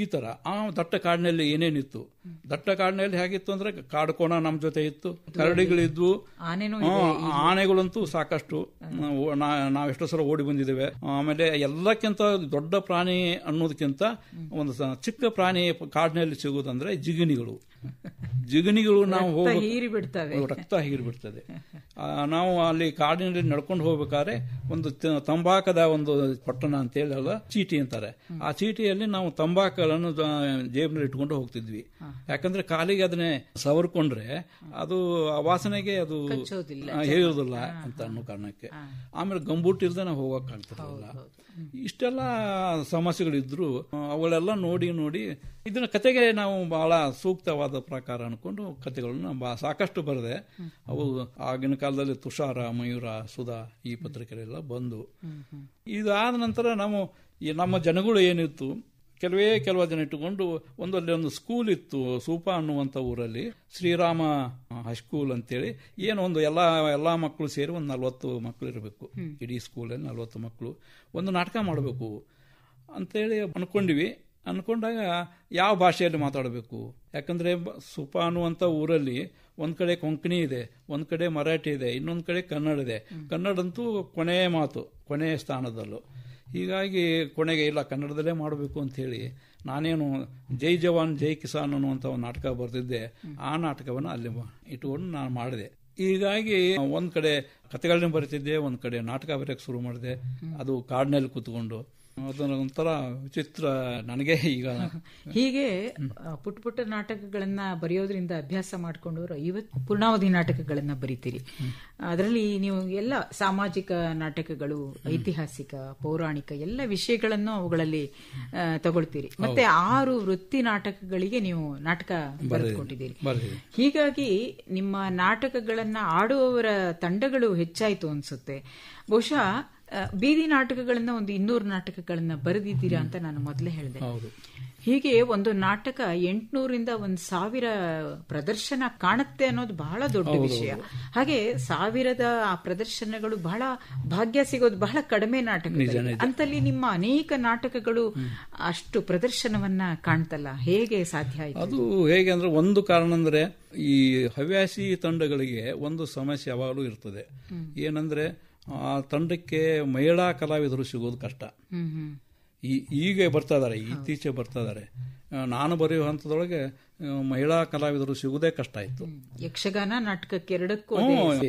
ಈ ಥರ ಆ ದಟ್ಟ ಕಾಡಿನಲ್ಲಿ ಏನೇನಿತ್ತು. ದಟ್ಟ ಕಾಡಿನಲ್ಲಿ ಹೇಗಿತ್ತು ಅಂದರೆ ಕಾಡು ಕೋಣ ನಮ್ಮ ಜೊತೆ ಇತ್ತು, ಕರಡಿಗಳಿದ್ವು, ಆನೆಗಳಂತೂ ಸಾಕಷ್ಟು, ನಾವೆಷ್ಟೋ ಸಲ ಓಡಿ ಬಂದಿದ್ದೇವೆ. ಆಮೇಲೆ ಎಲ್ಲಕ್ಕಿಂತ ದೊಡ್ಡ ಪ್ರಾಣಿ ಅನ್ನೋದಕ್ಕಿಂತ ಒಂದು ಚಿಕ್ಕ ಪ್ರಾಣಿ ಕಾಡಿನಲ್ಲಿ ಸಿಗುವುದಂದ್ರೆ ಜಿಗಣಿಗಳು. ನಾವು ರಕ್ತ ಹೀರಿಬಿಡ್ತದೆ. ನಾವು ಅಲ್ಲಿ ಕಾಡಿನಲ್ಲಿ ನಡ್ಕೊಂಡು ಹೋಗ್ಬೇಕಾದ್ರೆ ಒಂದು ತಂಬಾಕದ ಒಂದು ಪಟ್ಟಣ ಅಂತೇಳಿ ಅಲ್ಲ, ಚೀಟಿ ಅಂತಾರೆ. ಆ ಚೀಟಿಯಲ್ಲಿ ನಾವು ತಂಬಾಕುಗಳನ್ನು ಜೇಬಿನಲ್ಲಿ ಇಟ್ಕೊಂಡು ಹೋಗ್ತಿದ್ವಿ. ಯಾಕಂದ್ರೆ ಕಾಲಿಗೆ ಅದನ್ನೇ ಸವರ್ಕೊಂಡ್ರೆ ಅದು ಆ ವಾಸನೆಗೆ ಅದು ಹೇಳೋದಿಲ್ಲ ಅಂತ ಅನ್ನೋ ಕಾರಣಕ್ಕೆ. ಆಮೇಲೆ ಗಂಬೂಟ್ ಇಲ್ದೆ ನಾವು ಹೋಗಕ್ಕಾಗ್ತಿರಲಿಲ್ಲ. ಇಷ್ಟೆಲ್ಲ ಸಮಸ್ಯೆಗಳಿದ್ರು ಅವುಗಳೆಲ್ಲ ನೋಡಿ ಇದನ್ನ ಕತೆಗೆ ನಾವು ಬಹಳ ಸೂಕ್ತವಾದ ಪ್ರಕಾರ ಅನ್ಕೊಂಡು ಕತೆಗಳನ್ನ ಸಾಕಷ್ಟು ಬರೆದೆ. ಅವು ಆಗಿನ ಕಾಲದಲ್ಲಿ ತುಷಾರ, ಮಯೂರ, ಸುಧಾ ಈ ಪತ್ರಿಕೆಗಳೆಲ್ಲ ಬಂದು. ಇದಾದ ನಂತರ ನಮ್ಮ ಜನಗಳು ಏನಿತ್ತು, ಕೆಲವು ಜನ ಇಟ್ಟುಕೊಂಡು ಅಲ್ಲಿ ಒಂದು ಸ್ಕೂಲ್ ಇತ್ತು, ಸೂಪಾ ಅನ್ನುವಂಥ ಊರಲ್ಲಿ, ಶ್ರೀರಾಮ ಹೈಸ್ಕೂಲ್ ಅಂತೇಳಿ. ಒಂದು ಎಲ್ಲಾ ಮಕ್ಕಳು ಸೇರಿ ಒಂದು 40 ಮಕ್ಕಳು ಇರಬೇಕು. ಇಡೀ ಸ್ಕೂಲಲ್ಲಿ 40 ಮಕ್ಕಳು ಒಂದು ನಾಟಕ ಮಾಡಬೇಕು ಅಂತೇಳಿ ಅನ್ಕೊಂಡಾಗ ಯಾವ ಭಾಷೆಯಲ್ಲಿ ಮಾತಾಡಬೇಕು? ಯಾಕಂದ್ರೆ ಸೂಪಾ ಅನ್ನುವಂಥ ಊರಲ್ಲಿ ಒಂದ್ ಕಡೆ ಕೊಂಕಣಿ ಇದೆ, ಒಂದ್ ಕಡೆ ಮರಾಠಿ ಇದೆ, ಇನ್ನೊಂದ್ ಕಡೆ ಕನ್ನಡ ಇದೆ. ಕನ್ನಡಂತೂ ಕೊನೆಯ ಮಾತು, ಕೊನೆಯ ಸ್ಥಾನದಲ್ಲೂ. ಹೀಗಾಗಿ ಕೊನೆಗೆ ಇಲ್ಲ, ಕನ್ನಡದಲ್ಲೇ ಮಾಡಬೇಕು ಅಂತ ಹೇಳಿ ನಾನೇನು ಜೈ ಜವಾನ್ ಜೈ ಕಿಸಾನ್ ಅನ್ನುವಂಥ ಒಂದು ನಾಟಕ ಬರೆದಿದ್ದೆ. ಆ ನಾಟಕವನ್ನು ಅಲ್ಲಿ ಇಟ್ಟುಕೊಂಡು ನಾನು ಮಾಡಿದೆ. ಹೀಗಾಗಿ ಒಂದ್ ಕಡೆ ಕಥೆಗಳನ್ನ ಬರೀತಿದ್ದೆ, ಒಂದ್ ಕಡೆ ನಾಟಕ ಬರೆಯಕ್ಕೆ ಶುರು ಮಾಡಿದೆ. ಅದು ಕಾಡಿನಲ್ಲಿ ಕೂತ್ಕೊಂಡು. ಅದನ್ನ ಒಂಥರ ವಿಚಿತ್ರ ನನಗೆ. ಈಗ ಹೀಗೆ ಪುಟ್ಟ ನಾಟಕಗಳನ್ನ ಬರೆಯೋದ್ರಿಂದ ಅಭ್ಯಾಸ ಮಾಡ್ಕೊಂಡು 50 ಪೂರ್ಣಾವಧಿ ನಾಟಕಗಳನ್ನ ಬರೀತೀರಿ. ಅದರಲ್ಲಿ ನೀವು ಎಲ್ಲ ಸಾಮಾಜಿಕ ನಾಟಕಗಳು, ಐತಿಹಾಸಿಕ, ಪೌರಾಣಿಕ ಎಲ್ಲ ವಿಷಯಗಳನ್ನು ಅವುಗಳಲ್ಲಿ ತಗೊಳ್ತೀರಿ. ಮತ್ತೆ 6 ವೃತ್ತಿ ನಾಟಕಗಳಿಗೆ ನೀವು ನಾಟಕ ಬರೆದುಕೊಟ್ಟಿದ್ದೀರಿ. ಹೀಗಾಗಿ ನಿಮ್ಮ ನಾಟಕಗಳನ್ನ ಆಡುವವರ ತಂಡಗಳು ಹೆಚ್ಚಾಯ್ತು ಅನ್ಸುತ್ತೆ. ಬಹುಶಃ ಬೀದಿ ನಾಟಕಗಳನ್ನ ಒಂದು 200 ನಾಟಕಗಳನ್ನ ಬರೆದಿದ್ದೀರಾ ಅಂತ ನಾನು ಮೊದಲೇ ಹೇಳಿದೆ. ಹೀಗೆ ಒಂದು ನಾಟಕ 800ರಿಂದ 1000 ಪ್ರದರ್ಶನ ಕಾಣುತ್ತೆ ಅನ್ನೋದು ಬಹಳ ದೊಡ್ಡ ವಿಷಯ. ಹಾಗೆ 1000 ಆ ಪ್ರದರ್ಶನಗಳು ಬಹಳ ಭಾಗ್ಯ ಸಿಗೋದು ಬಹಳ ಕಡಿಮೆ ನಾಟಕಗಳು. ಅಂತಲ್ಲಿ ನಿಮ್ಮ ಅನೇಕ ನಾಟಕಗಳು ಅಷ್ಟು ಪ್ರದರ್ಶನವನ್ನ ಕಾಣ್ತಲ್ಲ, ಹೇಗೆ ಸಾಧ್ಯ ಆಯ್ತು? ಅದು ಹೇಗೆ ಅಂದ್ರೆ, ಒಂದು ಕಾರಣ ಅಂದ್ರೆ ಈ ಹವ್ಯಾಸಿ ತಂಡಗಳಿಗೆ ಒಂದು ಸಮಸ್ಯೆ ಯಾವಾಗಲೂ ಇರ್ತದೆ. ಏನಂದ್ರೆ ಆ ತಂಡಕ್ಕೆ ಮಹಿಳಾ ಕಲಾವಿದರು ಸಿಗೋದು ಕಷ್ಟ. ಈಗ ಬರ್ತಾ ಇದಾರೆ, ಇತ್ತೀಚೆಗೆ ಬರ್ತಾ ಇದಾರೆ. ನಾನು ಬರೆಯುವ ಹಂತದೊಳಗೆ ಮಹಿಳಾ ಕಲಾವಿದರು ಸಿಗುವುದೇ ಕಷ್ಟ ಆಯ್ತು. ಯಕ್ಷಗಾನ ನಾಟಕಕ್ಕೆ ಎರಡಕ್ಕೂ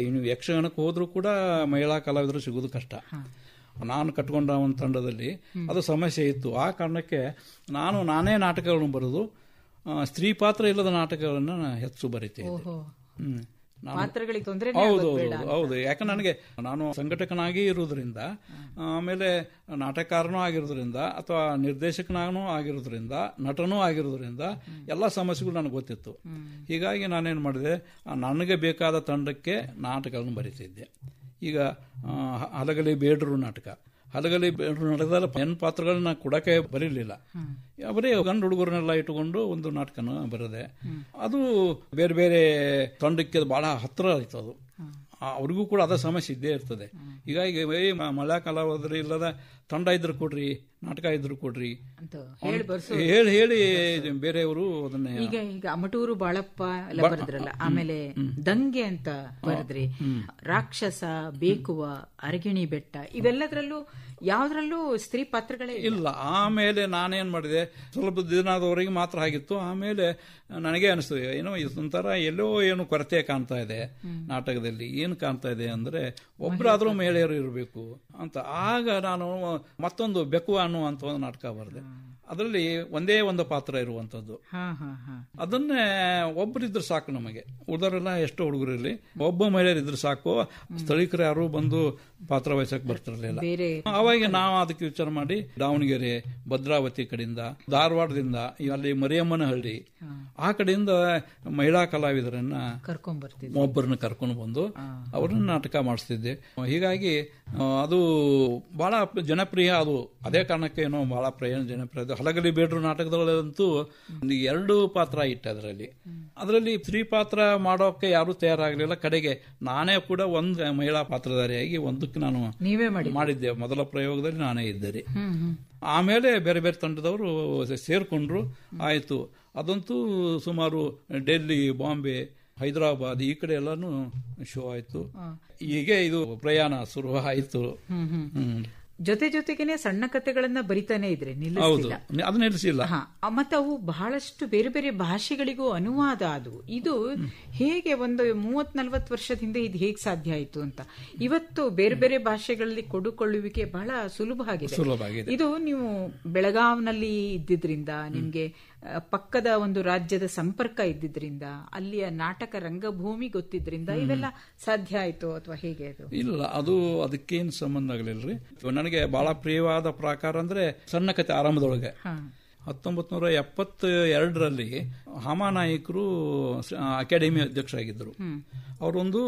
ಇನ್ನು ಯಕ್ಷಗಾನಕ್ಕೆ ಹೋದ್ರೂ ಕೂಡ ಮಹಿಳಾ ಕಲಾವಿದರು ಸಿಗುವುದು ಕಷ್ಟ. ನಾನು ಕಟ್ಕೊಂಡ ಒಂದು ತಂಡದಲ್ಲಿ ಅದು ಸಮಸ್ಯೆ ಇತ್ತು. ಆ ಕಾರಣಕ್ಕೆ ನಾನೇ ನಾಟಕಗಳನ್ನು ಬರೆದು ಸ್ತ್ರೀ ಪಾತ್ರ ಇಲ್ಲದ ನಾಟಕಗಳನ್ನು ಹೆಚ್ಚು ಬರೀತೇನೆ. ಹೌದು. ಯಾಕಂದ್ರೆ ನಾನು ಸಂಘಟಕನಾಗಿ ಇರುವುದರಿಂದ, ಆಮೇಲೆ ನಾಟಕಕಾರನೂ ಆಗಿರೋದ್ರಿಂದ, ಅಥವಾ ನಿರ್ದೇಶಕನಾಗೂ ಆಗಿರೋದ್ರಿಂದ, ನಟನೂ ಆಗಿರೋದ್ರಿಂದ ಎಲ್ಲ ಸಮಸ್ಯೆಗಳು ನನಗೆ ಗೊತ್ತಿತ್ತು. ಹೀಗಾಗಿ ನಾನೇನು ಮಾಡಿದೆ, ನನಗೆ ಬೇಕಾದ ತಂಡಕ್ಕೆ ನಾಟಕಗಳನ್ನು ಬರೀತಿದ್ದೆ. ಈಗ ಹಲಗಲಿ ಬೇಡರು ನಾಟಕ, ಹಲಗಲಿ ಬೇಡರು ನಾಟಕದಲ್ಲಿ ಹೆಣ್ಣು ಪಾತ್ರಗಳನ್ನ ಕೊಡಕ್ಕೆ ಬರೀಲಿಲ್ಲ, ಬರೀ ಗಂಡು ಹುಡುಗರನ್ನೆಲ್ಲ ಇಟ್ಟುಕೊಂಡು ಒಂದು ನಾಟಕನ ಬರದೆ. ಅದು ಬೇರೆ ಬೇರೆ ತಂಡಕ್ಕೆ ಬಹಳ ಹತ್ತಿರ ಆಯ್ತು. ಅದು ಅವ್ರಿಗೂ ಕೂಡ ಅದ ಸಮಸ್ಯೆ ಇದ್ದೇ ಇರ್ತದೆ. ಹೀಗಾಗಿ ಮಹಿಳಾ ಕಲಾವಿದರು ಇಲ್ಲದ ತಂಡ ಇದ್ರು ಕೊಡ್ರಿ, ನಾಟಕ ಇದ್ರು ಕೊಡ್ರಿ ಹೇಳಿ ಬೇರೆಯವರು ಅದನ್ನ. ಈಗ ಅಮಟೂರು ಬಾಳಪ್ಪ ಎಲ್ಲ ಬರೆದ್ರಲ್ಲ, ಆಮೇಲೆ ದಂಗೆ ಅಂತ ಬರೆದ್ರಿ, ರಾಕ್ಷಸ, ಬೇಕುವ, ಅರಗಿಣಿ ಬೆಟ್ಟ, ಇವೆಲ್ಲದರಲ್ಲೂ ಯಾವ್ದ್ರಲ್ಲೂ ಸ್ತ್ರೀ ಪಾತ್ರಗಳೇ ಇಲ್ಲ. ಆಮೇಲೆ ನಾನೇನ್ ಮಾಡಿದೆ, ಸ್ವಲ್ಪ ದಿನದವರೆಗೆ ಮಾತ್ರ ಆಗಿತ್ತು. ಆಮೇಲೆ ನನಗೆ ಅನಿಸ್ತದೆ, ಏನೋ ಇದೊಂಥರ ಎಲ್ಲೋ ಏನು ಕೊರತೆ ಕಾಣ್ತಾ ಇದೆ ನಾಟಕದಲ್ಲಿ. ಏನು ಕಾಣ್ತಾ ಇದೆ ಅಂದ್ರೆ, ಒಬ್ಬರಾದ್ರೂ ಮಹಿಳೆಯರು ಇರಬೇಕು ಅಂತ. ಆಗ ನಾನು ಮತ್ತೊಂದು ಬೆಕ್ಕು ಅನ್ನುವಂತ ಒಂದು ನಾಟಕ ಬರೆದೆ. ಅದರಲ್ಲಿ ಒಂದೇ ಒಂದು ಪಾತ್ರ ಇರುವಂತದ್ದು. ಅದನ್ನೇ ಒಬ್ಬರಿದ್ರು ಸಾಕು ನಮಗೆ, ಉಳಿದವರೆಲ್ಲ ಎಷ್ಟೋ ಹುಡುಗರಲ್ಲಿ ಒಬ್ಬ ಮಹಿಳೆಯರಿದ್ರು ಸಾಕು, ಸ್ಥಳೀಕರು ಯಾರು ಬಂದು ಪಾತ್ರ ವಹಿಸಕ್ ಬರ್ತಿರ್ಲಿಲ್ಲ. ಅವಾಗ ನಾವು ಅದಕ್ಕೆ ವಿಚಾರ ಮಾಡಿ ದಾವಣಗೆರೆ, ಭದ್ರಾವತಿ ಕಡೆಯಿಂದ, ಧಾರವಾಡದಿಂದ, ಅಲ್ಲಿ ಮರಿಯಮ್ಮನಹಳ್ಳಿ ಆ ಕಡೆಯಿಂದ ಮಹಿಳಾ ಕಲಾವಿದರನ್ನ ಒಬ್ಬರನ್ನ ಕರ್ಕೊಂಡು ಬಂದು ಅವ್ರನ್ನ ನಾಟಕ ಮಾಡಿಸ್ತಿದ್ದೆ. ಹೀಗಾಗಿ ಅದು ಬಹಳ ಜನಪ್ರಿಯ. ಅದು ಅದೇ ಕಾರಣಕ್ಕೆ ಏನೋ ಬಹಳ ಜನಪ್ರಿಯ. ಹಲಗಲಿ ಬೇಡ್ರು ನಾಟಕದಲ್ಲಂತೂ 2 ಪಾತ್ರ ಇಟ್ಟು ಅದರಲ್ಲಿ ಸ್ತ್ರೀ ಪಾತ್ರ ಮಾಡೋಕೆ ಯಾರು ತಯಾರಾಗಲಿಲ್ಲ. ಕಡೆಗೆ ನಾನೇ ಕೂಡ ಒಂದು ಮಹಿಳಾ ಪಾತ್ರಧಾರಿಯಾಗಿ ಒಂದಕ್ಕೆ ನಾನು ಮಾಡಿದ್ದೆ. ಮೊದಲ ಪ್ರಯೋಗದಲ್ಲಿ ನಾನೇ ಇದ್ದೆ. ಆಮೇಲೆ ಬೇರೆ ಬೇರೆ ತಂಡದವರು ಸೇರ್ಕೊಂಡ್ರು, ಆಯ್ತು. ಅದಂತೂ ಸುಮಾರು ಡೆಲ್ಲಿ, ಬಾಂಬೆ, ಹೈದರಾಬಾದ್ ಈ ಕಡೆ ಎಲ್ಲಾನು ಶೋ ಆಯ್ತು. ಹೀಗೆ ಇದು ಪ್ರಯಾಣ ಶುರು ಆಯ್ತು. ಜೊತೆಗೇನೆ ಸಣ್ಣ ಕಥೆಗಳನ್ನ ಬರಿತಾನೆ ಇದ್ರೆ ನಿಲ್ಲಿಸಿಲ್ಲ, ಅದು ನಿಲ್ಲಿಸಿಲ್ಲ. ಮತ್ತೆ ಅವು ಬಹಳಷ್ಟು ಬೇರೆ ಬೇರೆ ಭಾಷೆಗಳಿಗೂ ಅನುವಾದ ಆದವು. ಇದು ಹೇಗೆ ಒಂದು 30-40 ವರ್ಷದ ಹಿಂದೆ ಇದು ಹೇಗೆ ಸಾಧ್ಯ ಆಯಿತು ಅಂತ ಇವತ್ತು ಬೇರೆ ಬೇರೆ ಭಾಷೆಗಳಲ್ಲಿ ಕೊಡುಕೊಳ್ಳುವಿಕೆ ಬಹಳ ಸುಲಭ ಆಗಿದೆ. ಇದು ನೀವು ಬೆಳಗಾವ್ನಲ್ಲಿ ಇದ್ದಿದ್ರಿಂದ, ನಿಮ್ಗೆ ಪಕ್ಕದ ಒಂದು ರಾಜ್ಯದ ಸಂಪರ್ಕ ಇದ್ದಿದ್ರಿಂದ, ಅಲ್ಲಿಯ ನಾಟಕ ರಂಗಭೂಮಿ ಗೊತ್ತಿದ್ರಿಂದ ಇವೆಲ್ಲ ಸಾಧ್ಯ ಆಯ್ತು ಅಥವಾ ಹೇಗೆ? ಅದು ಇಲ್ಲ, ಅದು ಅದಕ್ಕೇನು ಸಂಬಂಧ ಆಗಲಿಲ್ರಿ. ನನಗೆ ಬಹಳ ಪ್ರಿಯವಾದ ಪ್ರಕಾರ ಅಂದ್ರೆ ಸಣ್ಣ ಕಥೆ. ಆರಂಭದೊಳಗೆ 1972ರಲ್ಲಿ ಹಾಮಾನಾಯಕರು ಅಕಾಡೆಮಿ ಅಧ್ಯಕ್ಷರಾಗಿದ್ದರು. ಅವರೊಂದು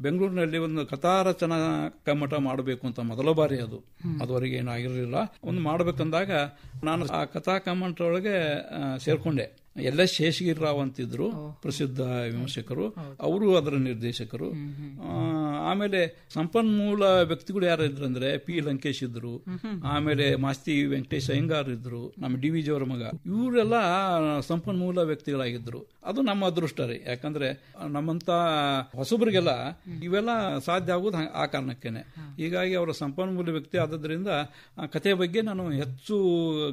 ಬೆಂಗಳೂರಿನಲ್ಲಿ ಒಂದು ಕಥಾರಚನಾ ಕಮ್ಮಟ ಮಾಡಬೇಕು ಅಂತ ಮೊದಲ ಬಾರಿ, ಅದುವರೆಗೆ ಏನೂ ಆಗಿರಲಿಲ್ಲ. ಒಂದು ಮಾಡಬೇಕಂದಾಗ ನಾನು ಆ ಕಥಾ ಕಮ್ಮಟ ಒಳಗೆ ಸೇರ್ಕೊಂಡೆ. ಎಲ್ಲ ಶೇಷಗಿರಿರಾವ್ ಅಂತಿದ್ರು, ಪ್ರಸಿದ್ಧ ವಿಮರ್ಶಕರು, ಅವರು ಅದರ ನಿರ್ದೇಶಕರು. ಆಮೇಲೆ ಸಂಪನ್ಮೂಲ ವ್ಯಕ್ತಿಗಳು ಯಾರು ಇದ್ರು ಅಂದ್ರೆ ಪಿ ಲಂಕೇಶ್ ಇದ್ರು, ಆಮೇಲೆ ಮಾಸ್ತಿ ವೆಂಕಟೇಶ್ ಅಯ್ಯಂಗಾರ್ ಇದ್ರು, ನಮ್ಮ ಡಿ.ವಿ.ಜಿ ಅವರ ಮಗ. ಇವರೆಲ್ಲ ಸಂಪನ್ಮೂಲ ವ್ಯಕ್ತಿಗಳಾಗಿದ್ರು. ಅದು ನಮ್ಮ ಅದೃಷ್ಟ ರೀ. ಯಾಕಂದ್ರೆ ನಮ್ಮಂತ ಹೊಸಬರಿಗೆಲ್ಲ ಇವೆಲ್ಲ ಸಾಧ್ಯ ಆಗುವುದು ಆ ಕಾರಣಕ್ಕೇನೆ. ಹೀಗಾಗಿ ಅವರ ಸಂಪನ್ಮೂಲ ವ್ಯಕ್ತಿ ಆದದ್ರಿಂದ ಕಥೆ ಬಗ್ಗೆ ನಾನು ಹೆಚ್ಚು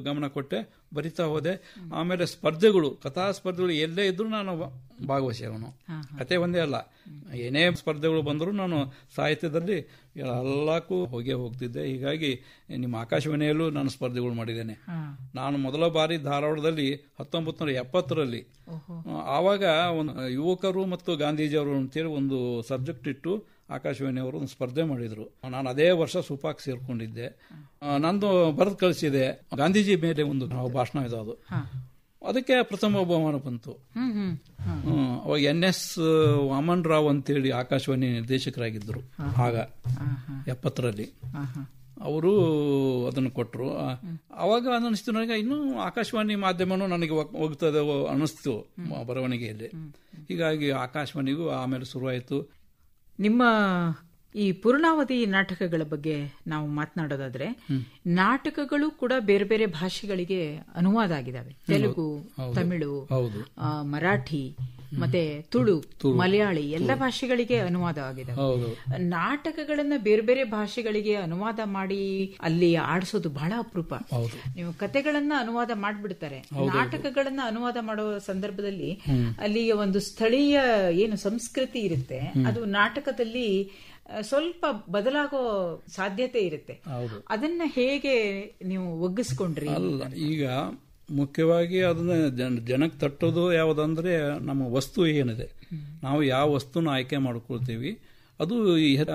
ಗಮನ ಕೊಟ್ಟೆ, ಬರಿತಾ ಹೋದೆ. ಆಮೇಲೆ ಸ್ಪರ್ಧೆಗಳು, ಕಥಾ ಸ್ಪರ್ಧೆಗಳು ಎಲ್ಲೇ ಇದ್ರು ನಾನು ಭಾಗವಹಿಸಿಯವನು. ಕತೆ ಒಂದೇ ಅಲ್ಲ, ಏನೇ ಸ್ಪರ್ಧೆಗಳು ಬಂದರೂ ನಾನು ಸಾಹಿತ್ಯದಲ್ಲಿ ಎಲ್ಲಕ್ಕೂ ಹೋಗ್ತಿದ್ದೆ. ಹೀಗಾಗಿ ನಿಮ್ಮ ಆಕಾಶವಾಣಿಯಲ್ಲೂ ನಾನು ಸ್ಪರ್ಧೆಗಳು ಮಾಡಿದ್ದೇನೆ. ನಾನು ಮೊದಲ ಬಾರಿ ಧಾರವಾಡದಲ್ಲಿ 1970ರಲ್ಲಿ, ಆವಾಗ ಒಂದು ಯುವಕರು ಮತ್ತು ಗಾಂಧೀಜಿಯವರು ಅಂತೇಳಿ ಒಂದು ಸಬ್ಜೆಕ್ಟ್ ಇಟ್ಟು ಆಕಾಶವಾಣಿಯವರು ಒಂದು ಸ್ಪರ್ಧೆ ಮಾಡಿದ್ರು. ನಾನು ಅದೇ ವರ್ಷ ಸುಪಾಕ್ ಸೇರ್ಕೊಂಡಿದ್ದೆ. ನಂದು ಬರೆದು ಕಳಿಸಿದೆ, ಗಾಂಧೀಜಿ ಮೇಲೆ ಒಂದು ಭಾಷಣ ಇದೆ, ಅದು ಅದಕ್ಕೆ ಪ್ರಥಮ ಬಹುಮಾನ ಬಂತು. ಅವಾಗ NS ವಾಮನ್ ರಾವ್ ಅಂತೇಳಿ ಆಕಾಶವಾಣಿ ನಿರ್ದೇಶಕರಾಗಿದ್ದರು ಆಗ 70ರಲ್ಲಿ. ಅವರು ಅದನ್ನು ಕೊಟ್ಟರು. ಅವಾಗ ಅನಿಸ್ತು ನನಗೆ, ಇನ್ನೂ ಆಕಾಶವಾಣಿ ಮಾಧ್ಯಮನೂ ನನಗೆ ಹೋಗ್ತದೆ ಅನ್ನಿಸ್ತು ಬರವಣಿಗೆಯಲ್ಲಿ. ಹೀಗಾಗಿ ಆಕಾಶವಾಣಿಗೂ ಆಮೇಲೆ ಶುರುವಾಯಿತು. ನಿಮ್ಮ ಈ ಪೂರ್ಣಾವಧಿ ನಾಟಕಗಳ ಬಗ್ಗೆ ನಾವು ಮಾತನಾಡೋದಾದ್ರೆ, ನಾಟಕಗಳು ಕೂಡ ಬೇರೆ ಬೇರೆ ಭಾಷೆಗಳಿಗೆ ಅನುವಾದ ಆಗಿದ್ದಾವೆ. ತೆಲುಗು, ತಮಿಳು, ಮರಾಠಿ, ಮತ್ತೆ ತುಳು, ಮಲಯಾಳಿ ಎಲ್ಲ ಭಾಷೆಗಳಿಗೆ ಅನುವಾದ ಆಗಿದೆ. ನಾಟಕಗಳನ್ನ ಬೇರೆ ಬೇರೆ ಭಾಷೆಗಳಿಗೆ ಅನುವಾದ ಮಾಡಿ ಅಲ್ಲಿ ಆಡಿಸೋದು ಬಹಳ ಅಪರೂಪ. ನೀವು ಕತೆಗಳನ್ನ ಅನುವಾದ ಮಾಡ್ಬಿಡ್ತಾರೆ, ನಾಟಕಗಳನ್ನ ಅನುವಾದ ಮಾಡೋ ಸಂದರ್ಭದಲ್ಲಿ ಅಲ್ಲಿಯ ಒಂದು ಸ್ಥಳೀಯ ಏನು ಸಂಸ್ಕೃತಿ ಇರುತ್ತೆ ಅದು ನಾಟಕದಲ್ಲಿ ಸ್ವಲ್ಪ ಬದಲಾಗೋ ಸಾಧ್ಯತೆ ಇರುತ್ತೆ. ಅದನ್ನ ಹೇಗೆ ನೀವು ಒಗ್ಗಿಸ್ಕೊಂಡ್ರಿ? ಅಲ್ಲ, ಈಗ ಮುಖ್ಯವಾಗಿ ಅದನ್ನ ಜನಕ್ಕೆ ತಟ್ಟೋದು ಯಾವುದಂದ್ರೆ ನಮ್ಮ ವಸ್ತು ಏನಿದೆ, ನಾವು ಯಾವ ವಸ್ತುನ ಆಯ್ಕೆ ಮಾಡ್ಕೊಳ್ತೀವಿ ಅದು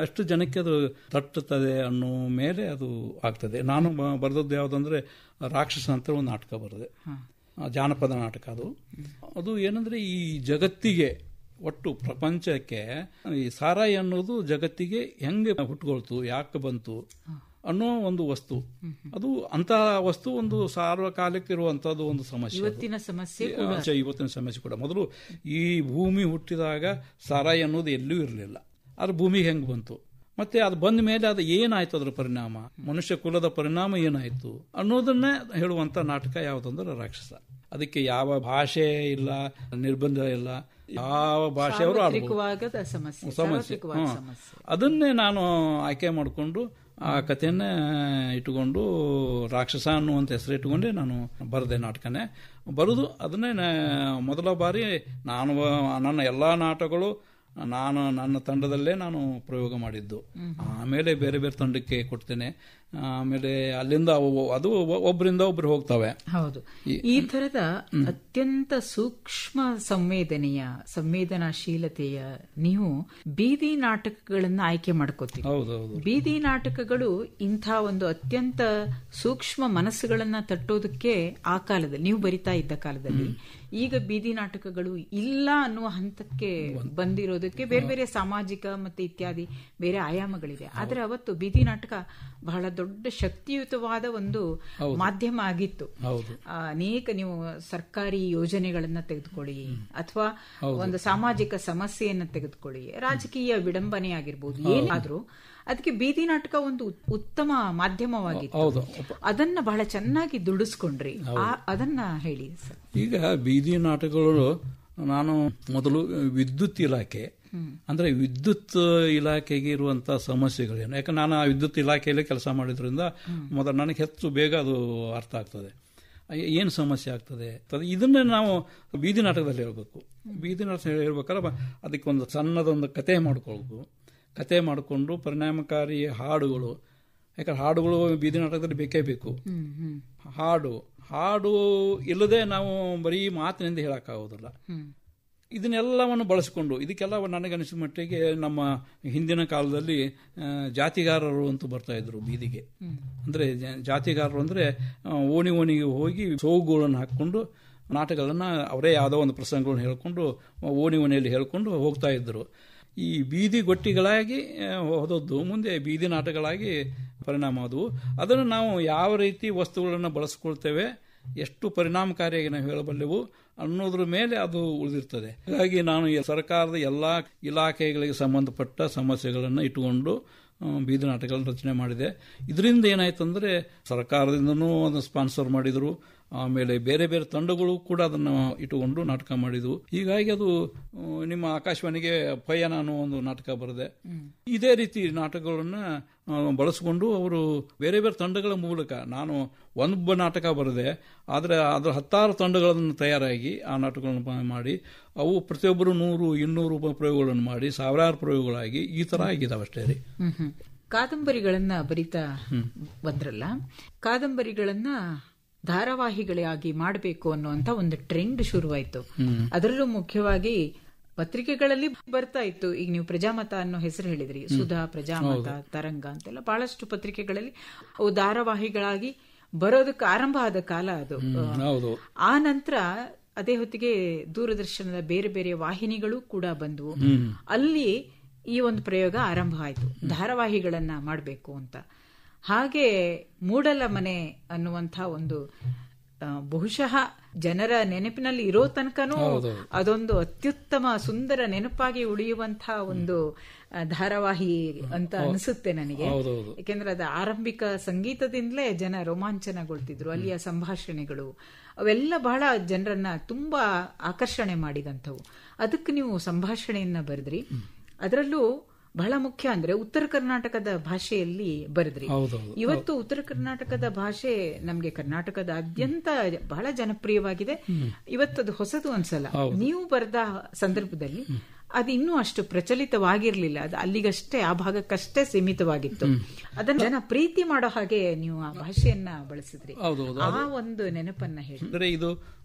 ಅಷ್ಟು ಜನಕ್ಕೆ ಅದು ತಟ್ಟುತ್ತದೆ ಅನ್ನೋ ಮೇಲೆ ಅದು ಆಗ್ತದೆ. ನಾನು ಬರೆದದ್ದು ಯಾವುದಂದ್ರೆ ರಾಕ್ಷಸ ಅಂತ ಒಂದು ನಾಟಕ ಬರೆದೆ, ಜಾನಪದ ನಾಟಕ. ಅದು ಏನಂದ್ರೆ ಈ ಜಗತ್ತಿಗೆ, ಒಟ್ಟು ಪ್ರಪಂಚಕ್ಕೆ ಈ ಸಾರಾಯಿ ಅನ್ನೋದು ಜಗತ್ತಿಗೆ ಹೆಂಗೆ ಹುಟ್ಕೊಳ್ತು, ಯಾಕೆ ಬಂತು ಅನ್ನೋ ಒಂದು ವಸ್ತು. ಅದು ಅಂತಹ ವಸ್ತು ಒಂದು ಸಾರ್ವಕಾಲಿಕ ಇರುವಂತಹದ್ದು ಒಂದು ಸಮಸ್ಯೆ, ಇವತ್ತಿನ ಸಮಸ್ಯೆ ಕೂಡ. ಮೊದಲು ಈ ಭೂಮಿ ಹುಟ್ಟಿದಾಗ ಸಾರಾಯಿ ಅನ್ನೋದು ಎಲ್ಲೂ ಇರಲಿಲ್ಲ, ಆದ್ರೆ ಭೂಮಿಗೆ ಹೆಂಗ್ ಬಂತು, ಮತ್ತೆ ಅದು ಬಂದ ಮೇಲೆ ಅದು ಏನಾಯ್ತು, ಅದರ ಪರಿಣಾಮ, ಮನುಷ್ಯ ಕುಲದ ಪರಿಣಾಮ ಏನಾಯ್ತು ಅನ್ನೋದನ್ನ ಹೇಳುವಂತ ನಾಟಕ ಯಾವುದಂದ್ರೆ ರಾಕ್ಷಸ. ಅದಕ್ಕೆ ಯಾವ ಭಾಷೆ ಇಲ್ಲ, ನಿರ್ಬಂಧ ಇಲ್ಲ, ಯಾವ ಭಾಷೆಯವರು ಸಮಸ್ಯೆ. ಅದನ್ನೇ ನಾನು ಆಯ್ಕೆ ಮಾಡಿಕೊಂಡು ಆ ಕಥೆಯನ್ನ ಇಟ್ಟುಕೊಂಡು ರಾಕ್ಷಸ ಅನ್ನುವಂತ ಹೆಸರು ಇಟ್ಟುಕೊಂಡೆ ನಾನು ಬರೆದೆ ನಾಟಕನೇ. ಬರೆದು ಅದನ್ನೇ ಮೊದಲ ಬಾರಿ ನಾನು ನನ್ನ ಎಲ್ಲಾ ನಾಟಕಗಳು ನನ್ನ ತಂಡದಲ್ಲೇ ನಾನು ಪ್ರಯೋಗ ಮಾಡಿದ್ದು. ಆಮೇಲೆ ಬೇರೆ ಬೇರೆ ತಂಡಕ್ಕೆ ಕೊಡ್ತೇನೆ. ಆಮೇಲೆ ಅಲ್ಲಿಂದ ಅದು ಒಬ್ಬರಿಂದ ಒಬ್ರು ಹೋಗ್ತವೆ. ಹೌದು, ಈ ತರದ ಅತ್ಯಂತ ಸೂಕ್ಷ್ಮ ಸಂವೇದನಾಶೀಲತೆಯ ನೀವು ಬೀದಿ ನಾಟಕಗಳನ್ನ ಆಯ್ಕೆ ಮಾಡ್ಕೋತೀವಿ. ಬೀದಿ ನಾಟಕಗಳು ಇಂಥ ಒಂದು ಅತ್ಯಂತ ಸೂಕ್ಷ್ಮ ಮನಸ್ಸುಗಳನ್ನ ತಟ್ಟೋದಕ್ಕೆ ಆ ಕಾಲದಲ್ಲಿ ನೀವು ಬರಿತಾ ಇದ್ದ ಕಾಲದಲ್ಲಿ, ಈಗ ಬೀದಿ ನಾಟಕಗಳು ಇಲ್ಲ ಅನ್ನುವ ಹಂತಕ್ಕೆ ಬಂದಿರೋದಕ್ಕೆ ಬೇರೆ ಬೇರೆ ಸಾಮಾಜಿಕ ಮತ್ತೆ ಇತ್ಯಾದಿ ಬೇರೆ ಆಯಾಮಗಳಿದೆ. ಆದ್ರೆ ಅವತ್ತು ಬೀದಿ ನಾಟಕ ಬಹಳ ದೊಡ್ಡ ಶಕ್ತಿಯುತವಾದ ಒಂದು ಮಾಧ್ಯಮ ಆಗಿತ್ತು. ಅನೇಕ ನೀವು ಸರ್ಕಾರಿ ಯೋಜನೆಗಳನ್ನ ತೆಗೆದುಕೊಳ್ಳಿ, ಅಥವಾ ಒಂದು ಸಾಮಾಜಿಕ ಸಮಸ್ಯೆಯನ್ನ ತೆಗೆದುಕೊಳ್ಳಿ, ರಾಜಕೀಯ ವಿಡಂಬನೆ ಆಗಿರ್ಬೋದು, ಏನಾದ್ರೂ ಅದಕ್ಕೆ ಬೀದಿ ನಾಟಕ ಒಂದು ಉತ್ತಮ ಮಾಧ್ಯಮವಾಗಿತ್ತು. ಅದನ್ನ ಬಹಳ ಚೆನ್ನಾಗಿ ದುಡಿಸ್ಕೊಂಡ್ರಿ, ಅದನ್ನ ಹೇಳಿ ಸರ್. ಈಗ ಬೀದಿ ನಾಟಕಗಳು ನಾನು ಮೊದಲು ವಿದ್ಯುತ್ ಇಲಾಖೆ ಅಂದ್ರೆ ವಿದ್ಯುತ್ ಇಲಾಖೆಗೆ ಇರುವಂತಹ ಸಮಸ್ಯೆಗಳೇನು, ಯಾಕಂದ್ರೆ ನಾನು ಆ ವಿದ್ಯುತ್ ಇಲಾಖೆಯಲ್ಲೇ ಕೆಲಸ ಮಾಡಿದ್ರಿಂದ ಮೊದಲು ನನಗೆ ಹೆಚ್ಚು ಬೇಗ ಅದು ಅರ್ಥ ಆಗ್ತದೆ, ಏನು ಸಮಸ್ಯೆ ಆಗ್ತದೆ. ಇದನ್ನೇ ನಾವು ಬೀದಿ ನಾಟಕದಲ್ಲಿ ಹೇಳ್ಬೇಕು. ಬೀದಿ ನಾಟಕ ಹೇಳ್ಬೇಕಾದ್ರೆ ಅದಕ್ಕೆ ಒಂದು ಸಣ್ಣದೊಂದು ಕತೆ ಮಾಡ್ಕೊಳ್ಬೇಕು. ಕತೆ ಮಾಡಿಕೊಂಡು ಪರಿಣಾಮಕಾರಿ ಹಾಡುಗಳು, ಯಾಕಂದ್ರೆ ಹಾಡುಗಳು ಬೀದಿ ನಾಟಕದಲ್ಲಿ ಬೇಕೇ ಬೇಕು. ಹಾಡು ಇಲ್ಲದೆ ನಾವು ಬರೀ ಮಾತಿನಿಂದ ಹೇಳಕ್ಕಾಗೋದಿಲ್ಲ. ಇದನ್ನೆಲ್ಲವನ್ನು ಬಳಸಿಕೊಂಡು, ಇದಕ್ಕೆಲ್ಲ ನನಗನಿಸಿದ ಮಟ್ಟಿಗೆ ನಮ್ಮ ಹಿಂದಿನ ಕಾಲದಲ್ಲಿ ಜಾತಿಗಾರರು ಅಂತೂ ಬರ್ತಾ ಇದ್ರು ಬೀದಿಗೆ. ಅಂದ್ರೆ ಜಾತಿಗಾರರು ಅಂದ್ರೆ ಓಣಿಗೆ ಹೋಗಿ ಸೋಗುಗಳನ್ನು ಹಾಕೊಂಡು ನಾಟಕಗಳನ್ನ ಅವರೇ ಯಾವುದೋ ಒಂದು ಪ್ರಸಂಗಗಳನ್ನು ಹೇಳ್ಕೊಂಡು ಓಣಿಯಲ್ಲಿ ಹೇಳ್ಕೊಂಡು ಹೋಗ್ತಾ ಇದ್ರು. ಈ ಬೀದಿ ಗೊಟ್ಟಿಗಳಾಗಿ ಹೋದದ್ದು ಮುಂದೆ ಬೀದಿ ನಾಟಕಗಳಾಗಿ ಪರಿಣಾಮ ಆದವು. ಅದನ್ನು ನಾವು ಯಾವ ರೀತಿ ವಸ್ತುಗಳನ್ನು ಬಳಸ್ಕೊಳ್ತೇವೆ, ಎಷ್ಟು ಪರಿಣಾಮಕಾರಿಯಾಗಿ ನಾವು ಹೇಳಬಲ್ಲೆವು ಅನ್ನೋದ್ರ ಮೇಲೆ ಅದು ಉಳಿದಿರ್ತದೆ. ಹಾಗಾಗಿ ನಾನು ಸರ್ಕಾರದ ಎಲ್ಲ ಇಲಾಖೆಗಳಿಗೆ ಸಂಬಂಧಪಟ್ಟ ಸಮಸ್ಯೆಗಳನ್ನು ಇಟ್ಟುಕೊಂಡು ಬೀದಿ ನಾಟಕಗಳನ್ನು ರಚನೆ ಮಾಡಿದೆ. ಇದರಿಂದ ಏನಾಯ್ತಂದ್ರೆ ಸರ್ಕಾರದಿಂದನೂ ಅದನ್ನು ಸ್ಪಾನ್ಸರ್ ಮಾಡಿದರು, ಆಮೇಲೆ ಬೇರೆ ಬೇರೆ ತಂಡಗಳು ಕೂಡ ಅದನ್ನು ಇಟ್ಟುಕೊಂಡು ನಾಟಕ ಮಾಡಿದ್ವು. ಹೀಗಾಗಿ ಅದು ನಿಮ್ಮ ಆಕಾಶವಾಣಿಗೆ ಪಯಣ ಅನ್ನೋ ಒಂದು ನಾಟಕ ಬರೆದೆ. ಇದೇ ರೀತಿ ನಾಟಕಗಳನ್ನ ಬಳಸಿಕೊಂಡು ಅವರು ಬೇರೆ ಬೇರೆ ತಂಡಗಳ ಮೂಲಕ, ನಾನು ಒಬ್ಬ ನಾಟಕ ಬರೆದೆ, ಆದರೆ ಅದರ 10 ತಂಡಗಳನ್ನು ತಯಾರಾಗಿ ಆ ನಾಟಕಗಳನ್ನು ಮಾಡಿ ಅವು ಪ್ರತಿಯೊಬ್ಬರು 100-200 ಪ್ರಯೋಗಗಳನ್ನು ಮಾಡಿ ಸಾವಿರಾರು ಪ್ರಯೋಗಗಳಾಗಿ ಈ ತರ ಆಗಿದಾವೆ ಅಷ್ಟೇ ರೀ. ಕಾದಂಬರಿಗಳನ್ನ ಬರಿತಾ ಬಂದ್ರಲ್ಲ, ಕಾದಂಬರಿಗಳನ್ನ ಧಾರಾವಾಹಿಗಳಾಗಿ ಮಾಡಬೇಕು ಅನ್ನುವಂತ ಒಂದು ಟ್ರೆಂಡ್ ಶುರುವಾಯಿತು. ಅದರಲ್ಲೂ ಮುಖ್ಯವಾಗಿ ಪತ್ರಿಕೆಗಳಲ್ಲಿ ಬರ್ತಾ ಇತ್ತು. ಈಗ ನೀವು ಪ್ರಜಾಮತ ಅನ್ನೋ ಹೆಸರು ಹೇಳಿದ್ರಿ, ಸುಧಾ, ಪ್ರಜಾಮತ, ತರಂಗ ಅಂತೆಲ್ಲ ಬಹಳಷ್ಟು ಪತ್ರಿಕೆಗಳಲ್ಲಿ ಅವು ಧಾರಾವಾಹಿಗಳಾಗಿ ಬರೋದಕ್ಕೆ ಆರಂಭ ಆದ ಕಾಲ ಅದು. ಆ ನಂತರ ಅದೇ ಹೊತ್ತಿಗೆ ದೂರದರ್ಶನದ ಬೇರೆ ಬೇರೆ ವಾಹಿನಿಗಳು ಕೂಡ ಬಂದವು. ಅಲ್ಲಿ ಈ ಒಂದು ಪ್ರಯೋಗ ಆರಂಭ ಆಯಿತು, ಧಾರಾವಾಹಿಗಳನ್ನ ಮಾಡಬೇಕು ಅಂತ. ಹಾಗೆ ಮೂಡಲ ಮನೆ ಅನ್ನುವಂಥ ಒಂದು ಬಹುಶಃ ಜನರ ನೆನಪಿನಲ್ಲಿ ಇರೋ ತನಕನೂ ಅದೊಂದು ಅತ್ಯುತ್ತಮ ಸುಂದರ ನೆನಪಾಗಿ ಉಳಿಯುವಂತಹ ಒಂದು ಧಾರಾವಾಹಿ ಅಂತ ಅನಿಸುತ್ತೆ ನನಗೆ. ಯಾಕೆಂದ್ರೆ ಅದು ಆರಂಭಿಕ ಸಂಗೀತದಿಂದಲೇ ಜನ ರೋಮಾಂಚನಗೊಳ್ತಿದ್ರು. ಅಲ್ಲಿಯ ಸಂಭಾಷಣೆಗಳು ಅವೆಲ್ಲ ಬಹಳ ಜನರನ್ನ ತುಂಬಾ ಆಕರ್ಷಣೆ ಮಾಡಿದಂಥವು. ಅದಕ್ಕೆ ನೀವು ಸಂಭಾಷಣೆಯನ್ನ ಬರೆದ್ರಿ. ಅದರಲ್ಲೂ ಬಹಳ ಮುಖ್ಯ ಅಂದ್ರೆ ಉತ್ತರ ಕರ್ನಾಟಕದ ಭಾಷೆಯಲ್ಲಿ ಬರೆದ್ರಿ. ಇವತ್ತು ಉತ್ತರ ಕರ್ನಾಟಕದ ಭಾಷೆ ನಮ್ಗೆ ಕರ್ನಾಟಕದಾದ್ಯಂತ ಬಹಳ ಜನಪ್ರಿಯವಾಗಿದೆ. ಇವತ್ತದು ಹೊಸದು ಅನ್ಸಲ್ಲ. ನೀವು ಬರೆದ ಸಂದರ್ಭದಲ್ಲಿ ಅದು ಇನ್ನೂ ಅಷ್ಟು ಪ್ರಚಲಿತವಾಗಿರ್ಲಿಲ್ಲ. ಅದು ಅಲ್ಲಿಗಷ್ಟೇ, ಆ ಭಾಗಕ್ಕಷ್ಟೇ ಸೀಮಿತವಾಗಿತ್ತು. ಅದನ್ನ ಜನ ಪ್ರೀತಿ ಮಾಡೋ ಹಾಗೆ ನೀವು ಆ ಭಾಷೆಯನ್ನ ಬಳಸಿದ್ರಿ. ಆ ಒಂದು ನೆನಪನ್ನ ಹೇಳಿ. ಅಂದ್ರೆ ಇದು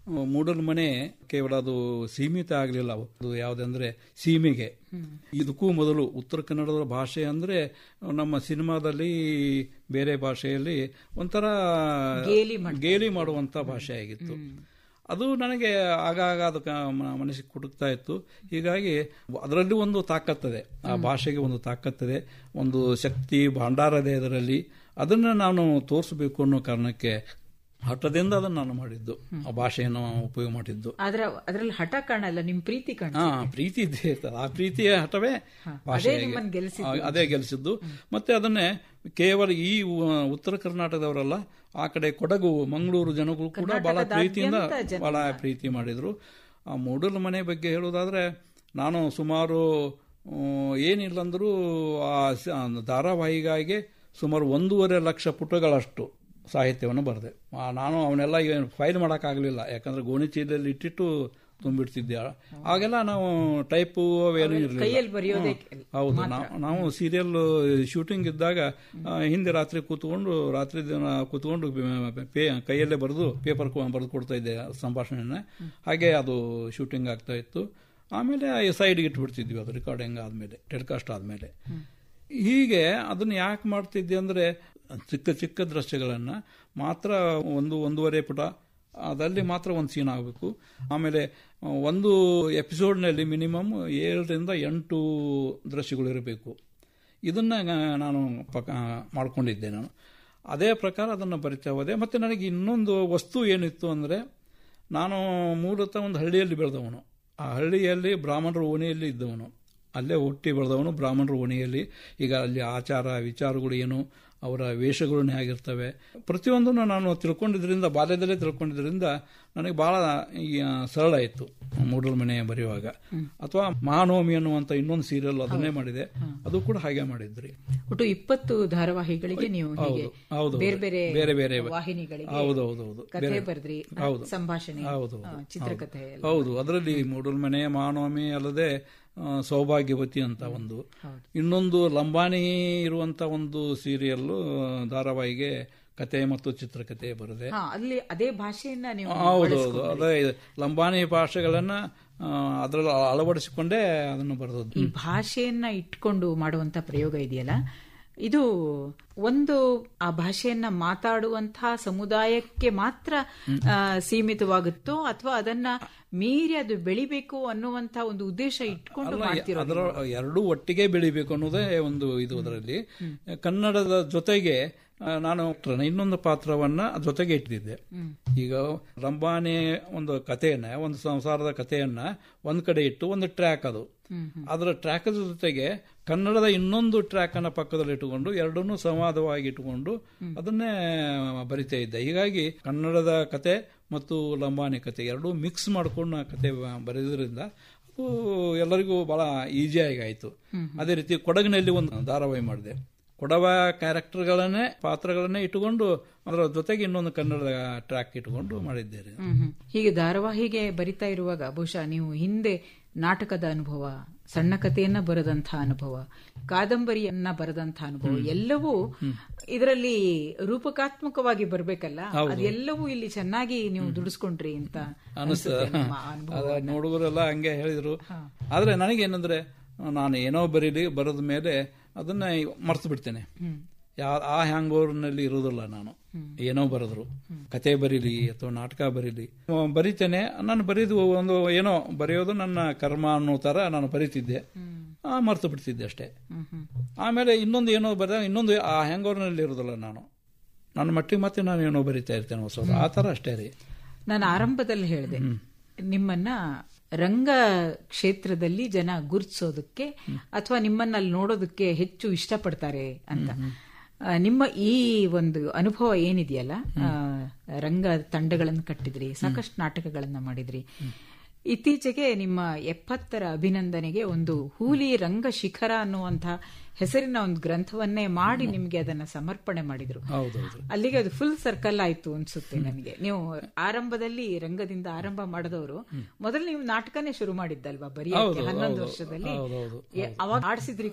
ಮೂಡಲ್ ಮನೆ ಕೇವಲ ಅದು ಸೀಮಿತ ಆಗ್ಲಿಲ್ಲ. ಅದು ಯಾವ್ದಂದ್ರೆ ಸೀಮೆಗೆ. ಇದಕ್ಕೂ ಮೊದಲು ಉತ್ತರ ಕನ್ನಡದ ಭಾಷೆ ಅಂದ್ರೆ ನಮ್ಮ ಸಿನಿಮಾದಲ್ಲಿ ಬೇರೆ ಭಾಷೆಯಲ್ಲಿ ಒಂಥರ ಗೇಲಿ ಮಾಡುವಂತ ಭಾಷೆ ಆಗಿತ್ತು. ಅದು ನನಗೆ ಆಗಾಗ ಅದಕ್ಕೆ ಮನಸ್ಸಿಗೆ ಕುಟುಕ್ತಾ ಇತ್ತು. ಹೀಗಾಗಿ ಅದರಲ್ಲಿ ಒಂದು ತಾಕತ್ತದೆ, ಆ ಭಾಷೆಗೆ ಒಂದು ತಾಕತ್ತದೆ, ಒಂದು ಶಕ್ತಿ ಭಾಂಡಾರ ಇದೆ ಅದರಲ್ಲಿ. ಅದನ್ನು ನಾನು ತೋರಿಸಬೇಕು ಅನ್ನೋ ಕಾರಣಕ್ಕೆ ಹಠದಿಂದ ಅದನ್ನು ನಾನು ಮಾಡಿದ್ದು, ಆ ಭಾಷೆಯನ್ನು ಉಪಯೋಗ ಮಾಡಿದ್ದು. ಅದರಲ್ಲಿ ಹಠ ಕಾಣಲ್ಲ, ನಿಮ್ ಪ್ರೀತಿ ಕಾಣ. ಪ್ರೀತಿ ಇದ್ದೇ ಇರ್ತದೆ. ಆ ಪ್ರೀತಿಯ ಹಠವೇ ಭಾಷೆ, ಅದೇ ಗೆಲ್ಲಿಸಿದ್ದು. ಮತ್ತೆ ಅದನ್ನೇ ಕೇವಲ ಈ ಉತ್ತರ ಕರ್ನಾಟಕದವರಲ್ಲ, ಆ ಕಡೆ ಕೊಡಗು, ಮಂಗಳೂರು ಜನಗಳು ಕೂಡ ಬಹಳ ಪ್ರೀತಿಯಿಂದ ಬಹಳ ಪ್ರೀತಿ ಮಾಡಿದ್ರು. ಆ ಮೂಡಲ್ ಮನೆ ಬಗ್ಗೆ ಹೇಳೋದಾದ್ರೆ, ನಾನು ಸುಮಾರು ಏನಿಲ್ಲಂದ್ರೂ ಆ ಧಾರಾವಾಹಿಗಾಗಿ ಸುಮಾರು 1.5 ಲಕ್ಷ ಪುಟಗಳಷ್ಟು ಸಾಹಿತ್ಯವನ್ನು ಬರೆದೆ. ನಾನು ಅವನ್ನೆಲ್ಲ ಫೈಲ್ ಮಾಡೋಕ್ಕಾಗಲಿಲ್ಲ, ಯಾಕಂದ್ರೆ ಗೋಣಿ ಚೀಲದಲ್ಲಿ ಇಟ್ಟಿಟ್ಟು ತುಂಬಿಡ್ತಿದ್ದೆ. ಆಗೆಲ್ಲ ನಾವು ಟೈಪು ಅವೇನು ಇರಲಿಲ್ಲ. ಹೌದು, ನಾವು ಸೀರಿಯಲ್ ಶೂಟಿಂಗ್ ಇದ್ದಾಗ ಹಿಂದೆ ರಾತ್ರಿ ದಿನ ಕೂತ್ಕೊಂಡು ಕೈಯಲ್ಲೇ ಬರೆದು ಪೇಪರ್ ಬರೆದು ಕೊಡ್ತಾ ಇದ್ದೆ ಸಂಭಾಷಣೆಯನ್ನ. ಹಾಗೆ ಅದು ಶೂಟಿಂಗ್ ಆಗ್ತಾ ಇತ್ತು. ಆಮೇಲೆ ಸೈಡ್ಗೆ ಇಟ್ಬಿಡ್ತಿದ್ವಿ, ಅದು ರೆಕಾರ್ಡಿಂಗ್ ಆದ್ಮೇಲೆ, ಟೆಲಿಕಾಸ್ಟ್ ಆದ್ಮೇಲೆ. ಹೀಗೆ ಅದನ್ನ ಯಾಕೆ ಮಾಡ್ತಿದ್ದೆ ಅಂದ್ರೆ, ಚಿಕ್ಕ ಚಿಕ್ಕ ದೃಶ್ಯಗಳನ್ನ ಮಾತ್ರ 1.5 ಪುಟ ಅದಲ್ಲಿ ಮಾತ್ರ ಒಂದು ಸೀನ್ ಆಗಬೇಕು. ಆಮೇಲೆ ಒಂದು ಎಪಿಸೋಡ್ನಲ್ಲಿ ಮಿನಿಮಮ್ 7ರಿಂದ 8 ದೃಶ್ಯಗಳು ಇರಬೇಕು. ಇದನ್ನ ನಾನು ಮಾಡ್ಕೊಂಡಿದ್ದೆ. ನಾನು ಅದೇ ಪ್ರಕಾರ ಅದನ್ನು ಬರಿತಾ ಹೋದೆ. ಮತ್ತೆ ನನಗೆ ಇನ್ನೊಂದು ವಸ್ತು ಏನಿತ್ತು ಅಂದರೆ, ನಾನು ಮೂಲತಃ ಒಂದು ಹಳ್ಳಿಯಲ್ಲಿ ಬೆಳೆದವನು. ಆ ಹಳ್ಳಿಯಲ್ಲಿ ಬ್ರಾಹ್ಮಣರ ಓಣಿಯಲ್ಲಿ ಇದ್ದವನು, ಅಲ್ಲೇ ಹುಟ್ಟಿ ಬೆಳೆದವನು ಬ್ರಾಹ್ಮಣರ ಓಣಿಯಲ್ಲಿ. ಈಗ ಅಲ್ಲಿ ಆಚಾರ ವಿಚಾರಗಳು ಏನು, ಅವರ ವೇಷಗಳು ಹೇಗಿರ್ತವೆ, ಪ್ರತಿಯೊಂದನ್ನು ನಾನು ತಿಳ್ಕೊಂಡಿದ್ರಿಂದ, ಬಾಲ್ಯದಲ್ಲೇ ತಿಳ್ಕೊಂಡಿದ್ರಿಂದ ನನಗೆ ಬಹಳ ಸರಳ ಇತ್ತು ಮೂಡಲ್ ಮನೆ ಬರೆಯುವಾಗ. ಅಥವಾ ಮಹಾನವಮಿ ಅನ್ನುವಂತ ಇನ್ನೊಂದು ಸೀರಿಯಲ್ ಅದನ್ನೇ ಮಾಡಿದೆ, ಅದು ಕೂಡ ಹಾಗೆ ಮಾಡಿದ್ರಿ. ಒಟ್ಟು 20 ಧಾರಾವಾಹಿಗಳಿಗೆ ನೀವು ಬೇರೆ ಬೇರೆ ವಾಹಿನಿಗಳಿಗೆ ಕಥೆ ಬರೆದ್ರಿ, ಸಂಭಾಷಣೆ, ಚಿತ್ರಕಥೆ. ಹೌದು, ಅದರಲ್ಲಿ ಮೂಡಲ್ ಮನೆ, ಮಹಾನವಮಿ ಅಲ್ಲದೆ ಸೌಭಾಗ್ಯವತಿ ಅಂತ ಒಂದು, ಇನ್ನೊಂದು ಲಂಬಾಣಿ ಇರುವಂತ ಒಂದು ಸೀರಿಯಲ್ ಧಾರಾವಾಹಿಗೆ ಕತೆ ಮತ್ತು ಚಿತ್ರಕಥೆ ಬರದೆ. ಅಲ್ಲಿ ಅದೇ ಭಾಷೆಯನ್ನ ನೀವು? ಹೌದೌದು, ಅದೇ ಲಂಬಾಣಿ ಭಾಷೆಗಳನ್ನ ಅದರಲ್ಲಿ ಅಳವಡಿಸಿಕೊಂಡೇ ಅದನ್ನು ಬರೆದದ್ದು. ಈ ಭಾಷೆಯನ್ನ ಇಟ್ಕೊಂಡು ಮಾಡುವಂತ ಪ್ರಯೋಗ ಇದೆಯಲ್ಲ, ಇದು ಒಂದು ಆ ಭಾಷೆಯನ್ನ ಮಾತಾಡುವಂತಹ ಸಮುದಾಯಕ್ಕೆ ಮಾತ್ರ ಸೀಮಿತವಾಗುತ್ತೋ, ಅಥವಾ ಅದನ್ನ ಮೀರಿ ಅದು ಬೆಳಿಬೇಕು ಅನ್ನುವಂತ ಒಂದು ಉದ್ದೇಶ ಇಟ್ಕೊಂಡು ಮಾಡ್ತಿರೋ? ಅದರ ಎರಡೂ ಒಟ್ಟಿಗೆ ಬೆಳಿಬೇಕು ಅನ್ನೋದೇ ಒಂದು ಇದು. ಅದರಲ್ಲಿ ಕನ್ನಡದ ಜೊತೆಗೆ ನಾನು ಇನ್ನೊಂದು ಪಾತ್ರವನ್ನ ಜೊತೆಗೆ ಇಟ್ಟಿದ್ದೆ. ಈಗ ಲಂಬಾಣಿ ಒಂದು ಕಥೆಯನ್ನ, ಒಂದು ಸಂಸಾರದ ಕಥೆಯನ್ನ ಒಂದ್ ಕಡೆ ಇಟ್ಟು ಒಂದು ಟ್ರ್ಯಾಕ್, ಅದು ಅದರ ಟ್ರ್ಯಾಕ್ ಜೊತೆಗೆ ಕನ್ನಡದ ಇನ್ನೊಂದು ಟ್ರ್ಯಾಕ್ ಅನ್ನ ಪಕ್ಕದಲ್ಲಿ ಇಟ್ಟುಕೊಂಡು ಎರಡನ್ನೂ ಸಂವಾದವಾಗಿ ಇಟ್ಟುಕೊಂಡು ಅದನ್ನೇ ಬರಿತಾ ಇದ್ದೆ. ಹೀಗಾಗಿ ಕನ್ನಡದ ಕತೆ ಮತ್ತು ಲಂಬಾಣಿ ಕತೆ ಎರಡೂ ಮಿಕ್ಸ್ ಮಾಡ್ಕೊಂಡು ಆ ಕತೆ ಬರೆದ್ರಿಂದ ಅದು ಎಲ್ಲರಿಗೂ ಬಹಳ ಈಸಿಯಾಗಿ ಆಯ್ತು. ಅದೇ ರೀತಿ ಕೊಡಗಿನಲ್ಲಿ ಒಂದು ಧಾರಾವಾಹಿ ಮಾಡಿದೆ. ಕೊಡವ ಕ್ಯಾರೆಕ್ಟರ್ಗಳನ್ನೇ, ಪಾತ್ರಗಳನ್ನೇ ಇಟ್ಟುಕೊಂಡು ಅದರ ಜೊತೆಗೆ ಇನ್ನೊಂದು ಕನ್ನಡದ ಟ್ರ್ಯಾಕ್ ಇಟ್ಟುಕೊಂಡು ಮಾಡಿದ್ದೇನೆ. ಹೀಗೆ ಧಾರಾವಾಹಿಗೆ ಬರಿತಾ ಇರುವಾಗ ಬಹುಶಃ ನೀವು ಹಿಂದೆ ನಾಟಕದ ಅನುಭವ, ಸಣ್ಣ ಕಥೆಯನ್ನ ಬರೆದಂತಹ ಅನುಭವ, ಕಾದಂಬರಿಯನ್ನ ಬರೆದಂತಹ ಅನುಭವ ಎಲ್ಲವೂ ಇದರಲ್ಲಿ ರೂಪಕಾತ್ಮಕವಾಗಿ ಬರ್ಬೇಕಲ್ಲ, ಅದೆಲ್ಲವೂ ಇಲ್ಲಿ ಚೆನ್ನಾಗಿ ನೀವು ದುಡಿಸ್ಕೊಂಡ್ರಿ ಅಂತ ನೋಡುವರೆಲ್ಲ ಹಂಗೆ ಹೇಳಿದ್ರು. ಆದ್ರೆ ನನಗೇನಂದ್ರೆ, ನಾನು ಏನೋ ಬರೆದ ಮೇಲೆ ಅದನ್ನ ಮರ್ತು ಬಿಡ್ತೇನೆ. ಆ ಹ್ಯಾಂಗ್ ಓವರ್ನಲ್ಲಿ ಇರೋದಿಲ್ಲ. ನಾನು ಏನೋ ಬರೆದ್ರು, ಕತೆ ಬರೀಲಿ ಅಥವಾ ನಾಟಕ ಬರೀಲಿ ಬರೀತೇನೆ. ನಾನು ಬರೀದು ಒಂದು ಏನೋ ಬರೆಯೋದು ನನ್ನ ಕರ್ಮ ಅನ್ನೋ ತರ ನಾನು ಬರೀತಿದ್ದೆ, ಮರ್ತು ಬಿಡ್ತಿದ್ದೆ ಅಷ್ಟೇ. ಆಮೇಲೆ ಇನ್ನೊಂದು ಏನೋ ಬರೆದ, ಇನ್ನೊಂದು ಆ ಹ್ಯಾಂಗ್ ಓವರ್ನಲ್ಲಿ ಇರೋದಿಲ್ಲ. ನಾನು ನನ್ನ ಮಟ್ಟಿಗೆ ಮತ್ತೆ ನಾನು ಏನೋ ಬರೀತಾ ಇರ್ತೇನೆ ಹೊಸದು, ಆ ತರ ಅಷ್ಟೇ ರೀ. ನಾನು ಆರಂಭದಲ್ಲಿ ಹೇಳಿದೆ ನಿಮ್ಮನ್ನ ರಂಗ ಕ್ಷೇತ್ರದಲ್ಲಿ ಜನ ಗುರುತಿಸೋದಕ್ಕೆ ಅಥವಾ ನಿಮ್ಮನ್ನ ಅಲ್ಲಿ ನೋಡೋದಕ್ಕೆ ಹೆಚ್ಚು ಇಷ್ಟಪಡ್ತಾರೆ ಅಂತ. ನಿಮ್ಮ ಈ ಒಂದು ಅನುಭವ ಏನಿದೆಯಲ್ಲ, ರಂಗ ತಂಡಗಳನ್ನು ಕಟ್ಟಿದ್ರಿ, ಸಾಕಷ್ಟು ನಾಟಕಗಳನ್ನ ಮಾಡಿದ್ರಿ. ಇತ್ತೀಚೆಗೆ ನಿಮ್ಮ 70ರ ಅಭಿನಂದನೆಗೆ ಒಂದು ಹೂಲಿ ರಂಗ ಶಿಖರ ಅನ್ನುವಂಥ ಹೆಸರಿನ ಒಂದು ಗ್ರಂಥವನ್ನೇ ಮಾಡಿ ನಿಮ್ಗೆ ಅದನ್ನ ಸಮರ್ಪಣೆ ಮಾಡಿದ್ರು. ಅಲ್ಲಿಗೆ ಅದು ಫುಲ್ ಸರ್ಕಲ್ ಆಯ್ತು ಅನ್ಸುತ್ತೆ ನನಗೆ. ನೀವು ಆರಂಭದಲ್ಲಿ ರಂಗದಿಂದ ಆರಂಭ ಮಾಡಿದವರು ಮೊದಲು ನೀವು ನಾಟಕನೇ ಶುರು ಮಾಡಿದ್ದಲ್ವಾ ಬರೆಯೋಕೆ 11 ವರ್ಷದಲ್ಲಿ, ಅವಾಗ ಆಡಿಸಿದ್ರಿ.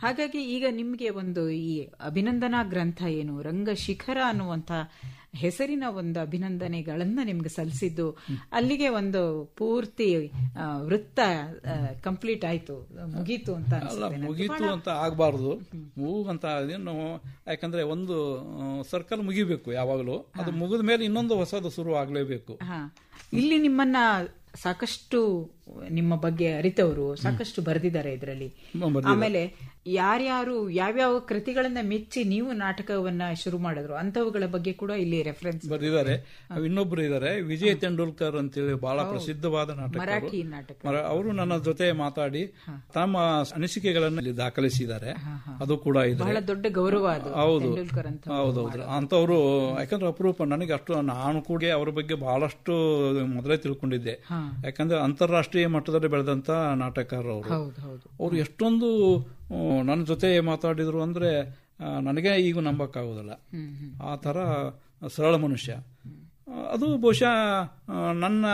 ಹಾಗಾಗಿ ಈಗ ನಿಮ್ಗೆ ಒಂದು ಈ ಅಭಿನಂದನಾ ಗ್ರಂಥ ಏನು ರಂಗ ಶಿಖರ ಅನ್ನುವಂಥ ಹೆಸರಿನ ಒಂದು ಅಭಿನಂದನೆಗಳನ್ನ ನಿಮ್ಗೆ ಸಲ್ಲಿಸಿದ್ದು, ಅಲ್ಲಿಗೆ ಒಂದು ಪೂರ್ತಿ ವೃತ್ತ ಕಂಪ್ಲೀಟ್ ಆಯ್ತು, ಮುಗೀತು ಅಂತ ಮುಗೀತು ಅಂತ ಆಗಬಾರ್ದು, ಮೂಗಂತ ಅದೇನು. ಯಾಕಂದ್ರೆ ಒಂದು ಸರ್ಕಲ್ ಮುಗಿಬೇಕು ಯಾವಾಗಲೂ, ಅದು ಮುಗಿದ ಮೇಲೆ ಇನ್ನೊಂದು ಹೊಸದು ಶುರು ಆಗ್ಲೇಬೇಕು. ಇಲ್ಲಿ ನಿಮ್ಮನ್ನ ಸಾಕಷ್ಟು ನಿಮ್ಮ ಬಗ್ಗೆ ಅರಿತವರು ಸಾಕಷ್ಟು ಬರೆದಿದ್ದಾರೆ ಇದರಲ್ಲಿ. ಆಮೇಲೆ ಯಾರ್ಯಾರು ಯಾವ್ಯಾವ ಕೃತಿಗಳನ್ನ ಮೆಚ್ಚಿ ನೀವು ನಾಟಕವನ್ನ ಶುರು ಮಾಡಿದ್ರು ಅಂತವುಗಳ ಬಗ್ಗೆ ಕೂಡ ಇಲ್ಲಿ ರೆಫರೆನ್ಸ್ ಬರೆದಿದ್ದಾರೆ. ಇನ್ನೊಬ್ರು ಇದ್ದಾರೆ, ವಿಜಯ್ ತೆಂಡೂಲ್ಕರ್ ಅಂತೇಳಿ ಬಹಳ ಪ್ರಸಿದ್ಧವಾದ ಮರಾಠಿ ನಾಟಕ. ಅವರು ನನ್ನ ಜೊತೆ ಮಾತಾಡಿ ತಮ್ಮ ಅನಿಸಿಕೆಗಳನ್ನು ದಾಖಲಿಸಿದ್ದಾರೆ. ಅದು ಕೂಡ ಇದೆ, ಬಹಳ ದೊಡ್ಡ ಗೌರವ ಅದು. ಹೌದೌದು ಅಂತವ್ರು. ಯಾಕಂದ್ರೆ ಅಪರೂಪ ನನಗೆ ಅಷ್ಟು, ನಾನು ಕೂಡ ಅವರ ಬಗ್ಗೆ ಬಹಳಷ್ಟು ಮೊದಲೇ ತಿಳ್ಕೊಂಡಿದ್ದೆ. ಯಾಕಂದ್ರೆ ಅಂತಾರಾಷ್ಟ್ರೀಯ ಮಟ್ಟದಲ್ಲಿ ಬೆಳೆದಂತ ನಾಟಕರು ಅವರು ಎಷ್ಟೊಂದು ನನ್ನ ಜೊತೆ ಮಾತಾಡಿದ್ರು ಅಂದ್ರೆ ನನಗೆ ಈಗ ನಂಬಕ್ಕಾಗೋದಿಲ್ಲ. ಆ ತರ ಸರಳ ಮನುಷ್ಯ. ಅದು ಬಹುಶಃ ನನ್ನ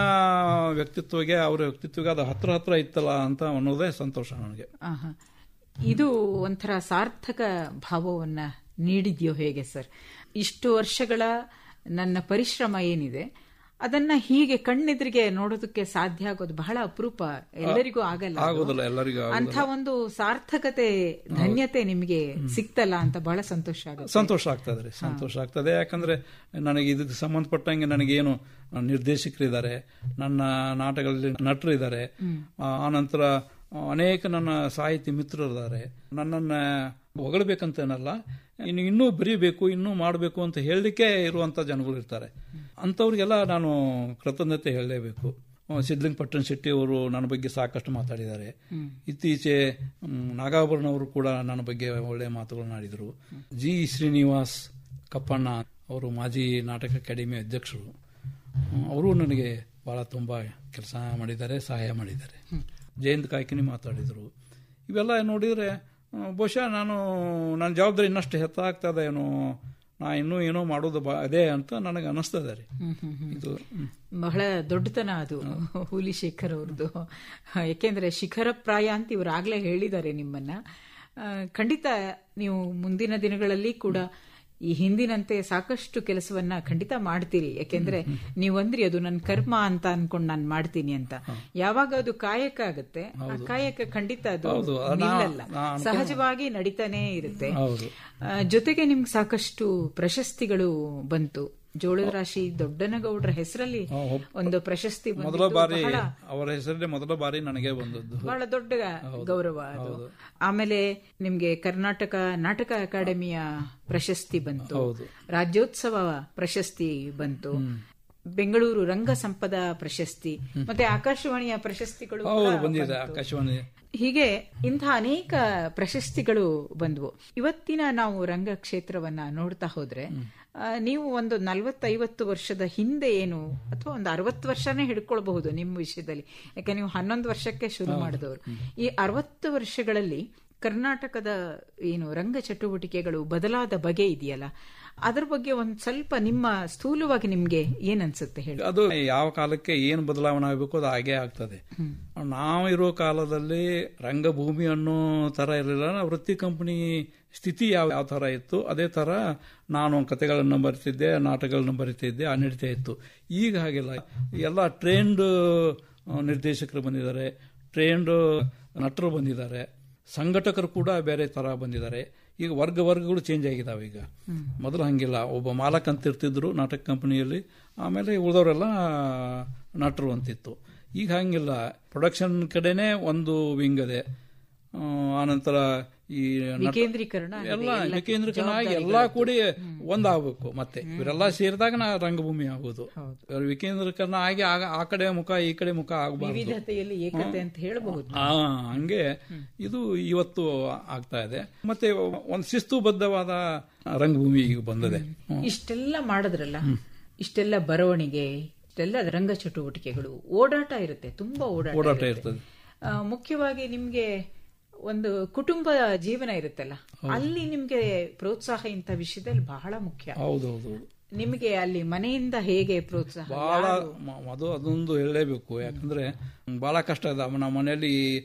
ವ್ಯಕ್ತಿತ್ವಗೆ ಅವರ ವ್ಯಕ್ತಿತ್ವಗೆ ಅದು ಹತ್ರ ಇತ್ತಲ್ಲ ಅಂತ ಅನ್ನೋದೇ ಸಂತೋಷ ನನಗೆ. ಇದು ಒಂಥರ ಸಾರ್ಥಕ ಭಾವವನ್ನ ನೀಡಿದ್ಯೋ ಹೇಗೆ ಸರ್? ಇಷ್ಟು ವರ್ಷಗಳ ನನ್ನ ಪರಿಶ್ರಮ ಏನಿದೆ ಅದನ್ನ ಹೀಗೆ ಕಣ್ಣೆದುರಿಗೆ ನೋಡೋದಕ್ಕೆ ಸಾಧ್ಯ ಆಗೋದು ಬಹಳ ಅಪರೂಪ, ಎಲ್ಲರಿಗೂ ಆಗಲ್ಲ. ಅಂತ ಒಂದು ಸಾರ್ಥಕತೆ ಧನ್ಯತೆ ನಿಮಗೆ ಸಿಕ್ತಲ್ಲ ಅಂತ ಬಹಳ ಸಂತೋಷ ಆಗ್ತದೆ. ಯಾಕಂದ್ರೆ ನನಗೆ ಇದಕ್ಕೆ ಸಂಬಂಧಪಟ್ಟಂಗೆ ನನಗೇನು ನಿರ್ದೇಶಕರಿದ್ದಾರೆ, ನನ್ನ ನಾಟಕಗಳಲ್ಲಿ ನಟರು ಇದ್ದಾರೆ, ಆನಂತರ ಅನೇಕ ನನ್ನ ಸಾಹಿತಿ ಮಿತ್ರರಿದ್ದಾರೆ. ನನ್ನನ್ನ ಹೊಗಳಬೇಕಂತೇನಲ್ಲ, ಇನ್ನೂ ಬರೀಬೇಕು, ಇನ್ನೂ ಮಾಡಬೇಕು ಅಂತ ಹೇಳಲಿಕ್ಕೆ ಇರುವಂತ ಜನಗಳು ಇರ್ತಾರೆ. ಅಂಥವ್ರಿಗೆಲ್ಲ ನಾನು ಕೃತಜ್ಞತೆ ಹೇಳಲೇಬೇಕು. ಸಿದ್ಲಿಂಗಪಟ್ಟಣ ಶೆಟ್ಟಿ ಅವರು ನನ್ನ ಬಗ್ಗೆ ಸಾಕಷ್ಟು ಮಾತಾಡಿದ್ದಾರೆ. ಇತ್ತೀಚೆ ನಾಗಾಭರಣ ಅವರು ಕೂಡ ನನ್ನ ಬಗ್ಗೆ ಒಳ್ಳೆಯ ಮಾತುಗಳನ್ನು ಆಡಿದರು. ಜಿ ಶ್ರೀನಿವಾಸ್ ಕಪ್ಪಣ್ಣ ಅವರು ಮಾಜಿ ನಾಟಕ ಅಕಾಡೆಮಿ ಅಧ್ಯಕ್ಷರು, ಅವರು ನನಗೆ ಬಹಳ ತುಂಬಾ ಕೆಲಸ ಮಾಡಿದ್ದಾರೆ, ಸಹಾಯ ಮಾಡಿದ್ದಾರೆ. ಜಯಂತ್ ಕಾಯ್ಕಿನಿ ಮಾತಾಡಿದರು. ಇವೆಲ್ಲ ನೋಡಿದರೆ ಬಹುಶಃ ನನ್ನ ಜವಾಬ್ದಾರಿ ಇನ್ನಷ್ಟು ಹೆಚ್ಚಾಗ್ತದೆ ಏನೋ, ನಾ ಇನ್ನೂ ಏನೋ ಮಾಡೋದು ಅದೇ ಅಂತ ನನಗೆ ಅನಿಸ್ತದೆ ರೀ. ಇದು ಬಹಳ ದೊಡ್ಡತನ ಅದು ಹುಲಿಶೇಖರ್ ಅವ್ರದ್ದು. ಯಾಕೆಂದ್ರೆ ಶಿಖರ ಪ್ರಾಯ ಅಂತ ಇವ್ರು ಆಗ್ಲೇ ಹೇಳಿದ್ದಾರೆ ನಿಮ್ಮನ್ನ. ಖಂಡಿತ ನೀವು ಮುಂದಿನ ದಿನಗಳಲ್ಲಿ ಕೂಡ ಈ ಹಿಂದಿನಂತೆ ಸಾಕಷ್ಟು ಕೆಲಸವನ್ನ ಖಂಡಿತ ಮಾಡ್ತೀರಿ. ಯಾಕೆಂದ್ರೆ ನೀವಂದ್ರಿ ಅದು ನನ್ನ ಕರ್ಮ ಅಂತ ಅನ್ಕೊಂಡು ನಾನು ಮಾಡ್ತೀನಿ ಅಂತ. ಯಾವಾಗ ಅದು ಕಾಯಕ ಆಗುತ್ತೆ, ಆ ಕಾಯಕ ಖಂಡಿತ ಅದು ನಿಲ್ಲಲ್ಲ, ಸಹಜವಾಗಿ ನಡೀತಾನೆ ಇರುತ್ತೆ. ಜೊತೆಗೆ ನಿಮ್ಗೆ ಸಾಕಷ್ಟು ಪ್ರಶಸ್ತಿಗಳು ಬಂತು. ಜೋಳದ ರಾಶಿ ದೊಡ್ಡನಗೌಡರ ಹೆಸರಲ್ಲಿ ಒಂದು ಪ್ರಶಸ್ತಿ ಮೊದಲ ಬಾರಿ, ಅವರ ಹೆಸರಲ್ಲಿ ಮೊದಲ ಬಾರಿ ನನಗೆ ಬಂದದ್ದು, ಬಹಳ ದೊಡ್ಡ ಗೌರವ ಅದು. ಆಮೇಲೆ ನಿಮ್ಗೆ ಕರ್ನಾಟಕ ನಾಟಕ ಅಕಾಡೆಮಿಯ ಪ್ರಶಸ್ತಿ ಬಂತು, ರಾಜ್ಯೋತ್ಸವ ಪ್ರಶಸ್ತಿ ಬಂತು, ಬೆಂಗಳೂರು ರಂಗ ಸಂಪದ ಪ್ರಶಸ್ತಿ, ಮತ್ತೆ ಆಕಾಶವಾಣಿಯ ಪ್ರಶಸ್ತಿಗಳು ಬಂದಿದೆ. ಆಕಾಶವಾಣಿ ಹೀಗೆ ಇಂಥ ಅನೇಕ ಪ್ರಶಸ್ತಿಗಳು ಬಂದ್ವು. ಇವತ್ತಿನ ನಾವು ರಂಗ ಕ್ಷೇತ್ರವನ್ನ ನೋಡ್ತಾ ಹೋದ್ರೆ ನೀವು ಒಂದು 40-50 ವರ್ಷದ ಹಿಂದೆ ಏನು, ಅಥವಾ ಒಂದು 60 ವರ್ಷನೇ ಹಿಡ್ಕೊಳ್ಬಹುದು ನಿಮ್ಮ ವಿಷಯದಲ್ಲಿ. ಯಾಕೆ ನೀವು 11 ವರ್ಷಕ್ಕೆ ಶುರು ಮಾಡಿದವರು. ಈ 60 ವರ್ಷಗಳಲ್ಲಿ ಕರ್ನಾಟಕದ ಏನು ರಂಗ ಚಟುವಟಿಕೆಗಳು ಬದಲಾದ ಬಗೆ ಇದೆಯಲ್ಲ, ಅದ್ರ ಬಗ್ಗೆ ಒಂದ್ ಸ್ವಲ್ಪ ನಿಮ್ಮ ಸ್ಥೂಲವಾಗಿ ನಿಮ್ಗೆ ಏನ್ ಅನ್ಸುತ್ತೆ ಹೇಳಿ? ಅದು ಯಾವ ಕಾಲಕ್ಕೆ ಏನ್ ಬದಲಾವಣೆ ಆಗಬೇಕು ಅದು ಹಾಗೇ ಆಗ್ತದೆ. ನಾವು ಇರೋ ಕಾಲದಲ್ಲಿ ರಂಗಭೂಮಿ ಅನ್ನೋ ತರ ಇರಲಿಲ್ಲ. ವೃತ್ತಿ ಕಂಪನಿ ಸ್ಥಿತಿ ಯಾವ ತರ ಇತ್ತು ಅದೇ ತರ ನಾನು ಕಥೆಗಳನ್ನ ಬರಿತಿದ್ದೆ, ನಾಟಕಗಳನ್ನ ಬರಿತಿದ್ದೆ, ನಡೀತಾ ಇತ್ತು. ಈಗ ಹಾಗೆಲ್ಲ, ಎಲ್ಲ ಟ್ರೈನ್ಡ್ ನಿರ್ದೇಶಕರು ಬಂದಿದ್ದಾರೆ, ಟ್ರೈನ್ಡ್ ನಟರು ಬಂದಿದ್ದಾರೆ, ಸಂಘಟಕರು ಕೂಡ ಬೇರೆ ತರ ಬಂದಿದ್ದಾರೆ. ಈಗ ವರ್ಗಗಳು ಚೇಂಜ್ ಆಗಿದಾವೆ. ಈಗ ಮೊದಲು ಹಂಗಿಲ್ಲ, ಒಬ್ಬ ಮಾಲಕ್ ಅಂತ ಇರ್ತಿದ್ರು ನಾಟಕ ಕಂಪನಿಯಲ್ಲಿ, ಆಮೇಲೆ ಉಳಿದವರೆಲ್ಲ ನಟರು ಅಂತಿತ್ತು. ಈಗ ಹಂಗಿಲ್ಲ, ಪ್ರೊಡಕ್ಷನ್ ಕಡೆನೇ ಒಂದು ವಿಂಗ್ ಅದೆ, ಆನಂತರ ಈ ವಿಕೇಂದ್ರೀಕರಣ ಎಲ್ಲ ವಿಕೇಂದ್ರೀಕರಣ ಆಗಿ ಎಲ್ಲಾ ಕೂಡಿ ಒಂದಾಗಬೇಕು. ಮತ್ತೆ ಇವರೆಲ್ಲ ಸೇರಿದಾಗ ನಾ ರಂಗಭೂಮಿ ಆಗುದು. ವಿಕೇಂದ್ರೀಕರಣ ಆಗಿ ಆ ಕಡೆ ಮುಖ ಈ ಕಡೆ ಮುಖ ಆಗಬಾರ್ದು, ವಿವಿಧತೆಯಲ್ಲಿ ಏಕತೆ ಅಂತ ಹೇಳಬಹುದು. ಹಂಗೆ ಇದು ಇವತ್ತು ಆಗ್ತಾ ಇದೆ. ಮತ್ತೆ ಒಂದು ಶಿಸ್ತುಬದ್ಧವಾದ ರಂಗಭೂಮಿ ಈಗ ಬಂದಿದೆ. ಇಷ್ಟೆಲ್ಲ ಮಾಡಿದ್ರಲ್ಲ, ಇಷ್ಟೆಲ್ಲ ಬರವಣಿಗೆ, ಇಷ್ಟೆಲ್ಲ ರಂಗ ಚಟುವಟಿಕೆಗಳು, ಓಡಾಟ ಇರುತ್ತೆ, ತುಂಬಾ ಓಡಾಟ ಇರ್ತದೆ. ಮುಖ್ಯವಾಗಿ ನಿಮ್ಗೆ ಒಂದು ಕುಟುಂಬ ಜೀವನ ಇರುತ್ತಲ್ಲ, ಅಲ್ಲಿ ನಿಮ್ಗೆ ಪ್ರೋತ್ಸಾಹ ಇಂಥ ವಿಷಯದಲ್ಲಿ ಬಹಳ ಮುಖ್ಯ. ಹೌದೌದು. ನಿಮಗೆ ಅಲ್ಲಿ ಮನೆಯಿಂದ ಹೇಗೆ ಪ್ರೋತ್ಸಾಹ? ಬಹಳ ಅದೊಂದು ಹೇಳಲೇಬೇಕು. ಯಾಕಂದ್ರೆ ಬಹಳ ಕಷ್ಟ ಇದೆ. ನಮ್ಮ ಮನೆಯಲ್ಲಿ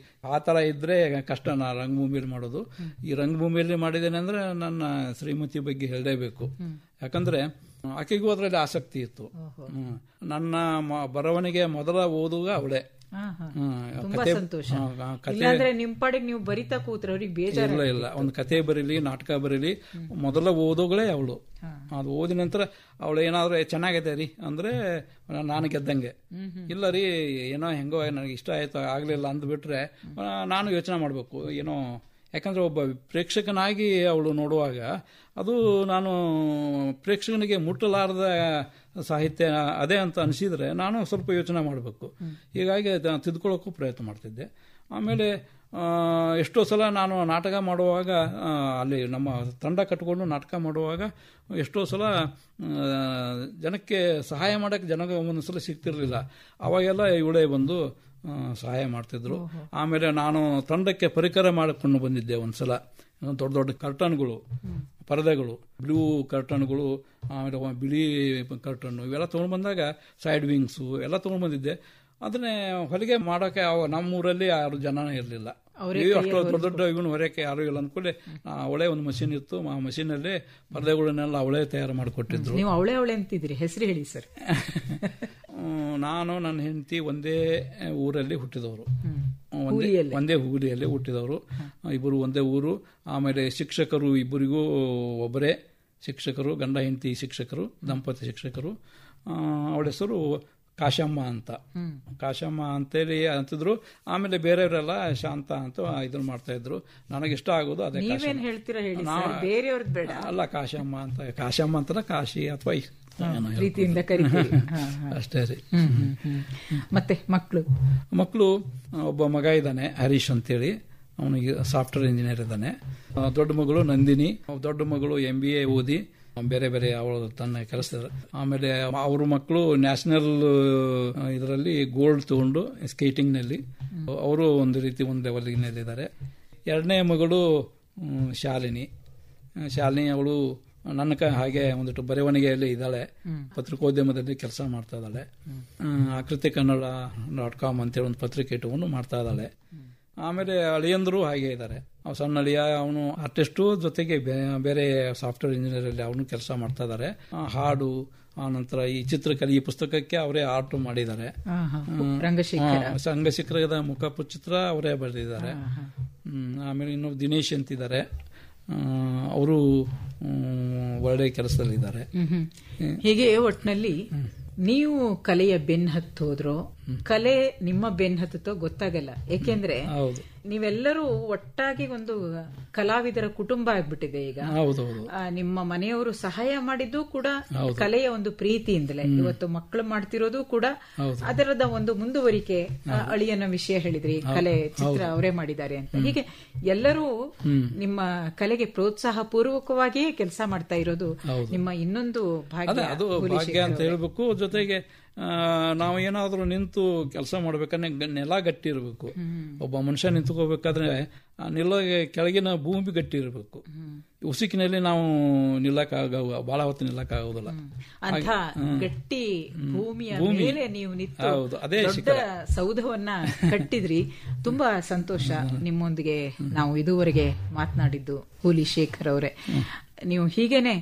ಆ ತರ ಇದ್ರೆ ಕಷ್ಟ ನಾ ರಂಗಭೂಮಿಯಲ್ಲಿ ಮಾಡೋದು. ಈ ರಂಗಭೂಮಿಯಲ್ಲಿ ಮಾಡಿದ್ದೇನೆ ಅಂದ್ರೆ ನನ್ನ ಶ್ರೀಮತಿ ಬಗ್ಗೆ ಹೇಳಲೇಬೇಕು. ಯಾಕಂದ್ರೆ ಆಕೆಗೂ ಅದರಲ್ಲಿ ಆಸಕ್ತಿ ಇತ್ತು. ನನ್ನ ಬರವಣಿಗೆ ಮೊದಲ ಓದುಗ ಅವಳೇ. ತುಂಬಾ ಸಂತೋಷ. ಇಲ್ಲಾಂದ್ರೆ ನಿಮ್ ಪಾಡಿಗೆ ನೀವು ಬರಿತಾ ಕೂತ್ರೆ ಅವ್ರಿಗೆ ಬೇಜಾರ. ಇಲ್ಲ, ಒಂದು ಕತೆ ಬರೀಲಿ, ನಾಟಕ ಬರೀಲಿ, ಮೊದಲ ಓದುಗಳೇ ಅವಳು. ಅದು ಓದಿದ ನಂತರ ಅವಳು ಏನಾದ್ರು ಚೆನ್ನಾಗಿದೆ ರೀ ಅಂದ್ರೆ ನಾನು ಗೆದ್ದಂಗೆ. ಇಲ್ಲ ರೀ ಏನೋ ಹೆಂಗೋ ನನಗೆ ಇಷ್ಟ ಆಯ್ತು ಆಗ್ಲಿಲ್ಲ ಅಂದ್ಬಿಟ್ರೆ ನಾನು ಯೋಚನೆ ಮಾಡ್ಬೇಕು ಏನೋ. ಯಾಕಂದ್ರೆ ಒಬ್ಬ ಪ್ರೇಕ್ಷಕನಾಗಿ ಅವಳು ನೋಡುವಾಗ ಅದು ನಾನು ಪ್ರೇಕ್ಷಕನಿಗೆ ಮುಟ್ಟಲಾರದ ಸಾಹಿತ್ಯ ಅದೇ ಅಂತ ಅನಿಸಿದ್ರೆ ನಾನು ಸ್ವಲ್ಪ ಯೋಚನೆ ಮಾಡಬೇಕು. ಹೀಗಾಗಿ ತಿದ್ಕೊಳ್ಳೋಕ್ಕೂ ಪ್ರಯತ್ನ ಮಾಡ್ತಿದ್ದೆ. ಆಮೇಲೆ ಎಷ್ಟೋ ಸಲ ನಾನು ನಾಟಕ ಮಾಡುವಾಗ ಅಲ್ಲಿ ನಮ್ಮ ತಂಡ ಕಟ್ಕೊಂಡು ನಾಟಕ ಮಾಡುವಾಗ ಎಷ್ಟೋ ಸಲ ಜನಕ್ಕೆ ಸಹಾಯ ಮಾಡೋಕ್ಕೆ ಜನಗೆ ಒಂದೊಂದ್ಸಲ ಸಿಗ್ತಿರ್ಲಿಲ್ಲ. ಅವಾಗೆಲ್ಲ ಇವಳೇ ಬಂದು ಸಹಾಯ ಮಾಡ್ತಿದ್ರು. ಆಮೇಲೆ ನಾನು ತಂಡಕ್ಕೆ ಪರಿಕರ ಮಾಡಿಕೊಂಡು ಬಂದಿದ್ದೆ. ಒಂದ್ಸಲ ದೊಡ್ಡ ದೊಡ್ಡ ಕರ್ಟನ್ಗಳು, ಪರದೆಗಳು, ಬ್ಲೂ ಕರ್ಟನ್ಗಳು, ಆಮೇಲೆ ಬಿಳಿ ಕರ್ಟನ್ ಇವೆಲ್ಲ ತೊಗೊಂಡು ಬಂದಾಗ ಸೈಡ್ ವಿಂಗ್ಸು ಎಲ್ಲ ತೊಗೊಂಡು ಬಂದಿದ್ದೆ. ಅದನ್ನೇ ಹೊಲಿಗೆ ಮಾಡೋಕೆ ನಮ್ಮೂರಲ್ಲಿ ಯಾರು ಜನನೇ ಇರಲಿಲ್ಲ. ಅಷ್ಟು ದೊಡ್ಡ ದೊಡ್ಡ ಇವನು ಹೊರಕ್ಕೆ ಯಾರು ಇಲ್ಲ ಅಂದ್ಕೊಳ್ಳಿ ಅವಳೇ ಒಂದು ಮಷೀನ್ ಇತ್ತು. ಆ ಮಷೀನಲ್ಲಿ ಪರದೆಗಳನ್ನೆಲ್ಲ ಅವಳೇ ತಯಾರು ಮಾಡಿಕೊಟ್ಟಿದ್ರು. ನೀವು ಅವಳೇ ಅಂತಿದ್ರಿ, ಹೆಸರು ಹೇಳಿ ಸರ್. ನಾನು ನನ್ನ ಹೆಂಡತಿ ಒಂದೇ ಊರಲ್ಲಿ ಹುಟ್ಟಿದವರು, ಒಂದೇ ಹೂಲಿಯಲ್ಲಿ ಹುಟ್ಟಿದವರು. ಇಬ್ಬರು ಒಂದೇ ಊರು. ಆಮೇಲೆ ಶಿಕ್ಷಕರು ಇಬ್ಬರಿಗೂ ಒಬ್ಬರೇ ಶಿಕ್ಷಕರು, ಗಂಡ ಹೆಂಡತಿ ಶಿಕ್ಷಕರು, ದಂಪತಿ ಶಿಕ್ಷಕರು. ಅವಳ ಹೆಸರು ಕಾಶಮ್ಮ ಅಂತ. ಕಾಶಮ್ಮ ಅಂತೇಳಿ ಅಂತಿದ್ರು. ಆಮೇಲೆ ಬೇರೆಯವರೆಲ್ಲ ಶಾಂತ ಅಂತ ಇದನ್ನ ಮಾಡ್ತಾ ಇದ್ರು. ನನಗಿಷ್ಟ ಆಗೋದು ಅದೇ. ಅಲ್ಲ, ಕಾಶಮ್ಮ ಅಂತ. ಕಾಶಮ್ಮ ಅಂತ ಕಾಶಿ ಅಥವಾ ಪ್ರೀತಿಯಿಂದ ಅಷ್ಟೇ ರೀ. ಮತ್ತೆ ಮಕ್ಕಳು ಒಬ್ಬ ಮಗ ಇದ್ದಾನೆ ಹರೀಶ್ ಅಂತೇಳಿ, ಅವನಿಗೆ ಸಾಫ್ಟ್ವೇರ್ ಇಂಜಿನಿಯರ್ ಇದ್ದಾನೆ. ದೊಡ್ಡ ಮಗಳು ನಂದಿನಿ, ದೊಡ್ಡ ಮಗಳು MBA ಓದಿ ಬೇರೆ ಬೇರೆ ಅವಳು ತನ್ನ ಕೆಲಸ. ಆಮೇಲೆ ಅವ್ರ ಮಕ್ಕಳು ನ್ಯಾಷನಲ್ ಇದರಲ್ಲಿ ಗೋಲ್ಡ್ ತಗೊಂಡು ಸ್ಕೇಟಿಂಗ್ ನಲ್ಲಿ ಅವರು ಒಂದು ರೀತಿ ಒಂದು ಲೆವೆಲ್ನಲ್ಲಿದ್ದಾರೆ. ಎರಡನೇ ಮಗಳು ಶಾಲಿನಿ. ಅವಳು ನನ್ನ ಹಾಗೆ ಒಂದಿಟ್ಟು ಬರವಣಿಗೆಯಲ್ಲಿ ಇದ್ದಾಳೆ. ಪತ್ರಿಕೋದ್ಯಮದಲ್ಲಿ ಕೆಲಸ ಮಾಡ್ತಾ ಇದ್ದಾಳೆ. ಆಕೃತಿ ಕನ್ನಡ.com ಅಂತೇಳಿ ಒಂದು ಪತ್ರಿಕೆ ಇಟ್ಟುಕೊಂಡು ಮಾಡ್ತಾ ಇದ್ದಾಳೆ. ಆಮೇಲೆ ಅಳಿಯಂದ್ರು ಹಾಗೆ ಇದ್ದಾರೆ. ಅವ್ ಸಣ್ಣ ಅಳಿಯ ಅವನು ಆರ್ಟಿಸ್ಟು, ಜೊತೆಗೆ ಬೇರೆ ಸಾಫ್ಟ್ವೇರ್ ಇಂಜಿನಿಯರ್ ಅಲ್ಲಿ ಅವನು ಕೆಲಸ ಮಾಡ್ತಾ ಇದ್ದಾರೆ. ಹಾಡು, ಆ ನಂತರ ಈ ಚಿತ್ರಕಲೆ, ಈ ಪುಸ್ತಕಕ್ಕೆ ಅವರೇ ಆರ್ಟ್ ಮಾಡಿದ್ದಾರೆ. ರಂಗಶೇಖರದ ಮುಖಪುಚಿತ್ರ ಅವರೇ ಬರೆದಿದ್ದಾರೆ. ಆಮೇಲೆ ಇನ್ನು ದಿನೇಶ್ ಅಂತಿದ್ದಾರೆ, ಅವರು ಒಳ್ಳೆ ಕೆಲಸದಲ್ಲಿದ್ದಾರೆ. ಹೀಗೆ ಒಟ್ಟಿನಲ್ಲಿ ನೀವು ಕಲೆಯ ಬೆನ್ ಹತ್ತೋದ್ರೋ, ಕಲೆ ನಿಮ್ಮ ಬೆನ್ ಹತ್ತೋ ಗೊತ್ತಾಗಲ್ಲ. ಏಕೆಂದ್ರೆ ನೀವೆಲ್ಲರೂ ಒಟ್ಟಾಗಿ ಒಂದು ಕಲಾವಿದರ ಕುಟುಂಬ ಆಗ್ಬಿಟ್ಟಿದೆ ಈಗ. ನಿಮ್ಮ ಮನೆಯವರು ಸಹಾಯ ಮಾಡಿದ್ದು ಕೂಡ ಕಲೆಯ ಒಂದು ಪ್ರೀತಿಯಿಂದಲೇ. ಇವತ್ತು ಮಕ್ಕಳು ಮಾಡ್ತಿರೋದು ಕೂಡ ಅದರದ ಒಂದು ಮುಂದುವರಿಕೆ. ಅಳಿಯನ ವಿಷಯ ಹೇಳಿದ್ರಿ, ಕಲೆ ಚಿತ್ರ ಅವರೇ ಮಾಡಿದ್ದಾರೆ ಅಂತ. ಹೀಗೆ ಎಲ್ಲರೂ ನಿಮ್ಮ ಕಲೆಗೆ ಪ್ರೋತ್ಸಾಹ ಪೂರ್ವಕವಾಗಿಯೇ ಕೆಲಸ ಮಾಡ್ತಾ ಇರೋದು ನಿಮ್ಮ ಇನ್ನೊಂದು ಭಾಗ್ಯ ಅಂತ ಹೇಳ್ಬೇಕು. ಜೊತೆಗೆ ನಾವು ಏನಾದ್ರೂ ನಿಂತು ಕೆಲಸ ಮಾಡ್ಬೇಕಂದ್ರೆ ನೆಲ ಗಟ್ಟಿ ಇರಬೇಕು. ಒಬ್ಬ ಮನುಷ್ಯ ನಿಂತ್ಕೋಬೇಕಾದ್ರೆ ನೆಲ ಕೆಳಗಿನ ಭೂಮಿ ಗಟ್ಟಿ ಇರಬೇಕು. ಉಸುಕಿನಲ್ಲಿ ನಾವು ಬಹಳ ಹೊತ್ತು ನಿಲ್ಲಕ್ಕಾಗೋದಿಲ್ಲ. ಗಟ್ಟಿ ಭೂಮಿಯ ಮೇಲೆ ನೀವು ನಿಂತು ಅದೇ ಸೌಧವನ್ನ ಕಟ್ಟಿದ್ರಿ. ತುಂಬಾ ಸಂತೋಷ. ನಿಮ್ಮೊಂದಿಗೆ ನಾವು ಇದುವರೆಗೆ ಮಾತನಾಡಿದ್ದು ಹೂಲಿ ಶೇಖರ್ ಅವರೇ. ನೀವು ಹೀಗೇನೆ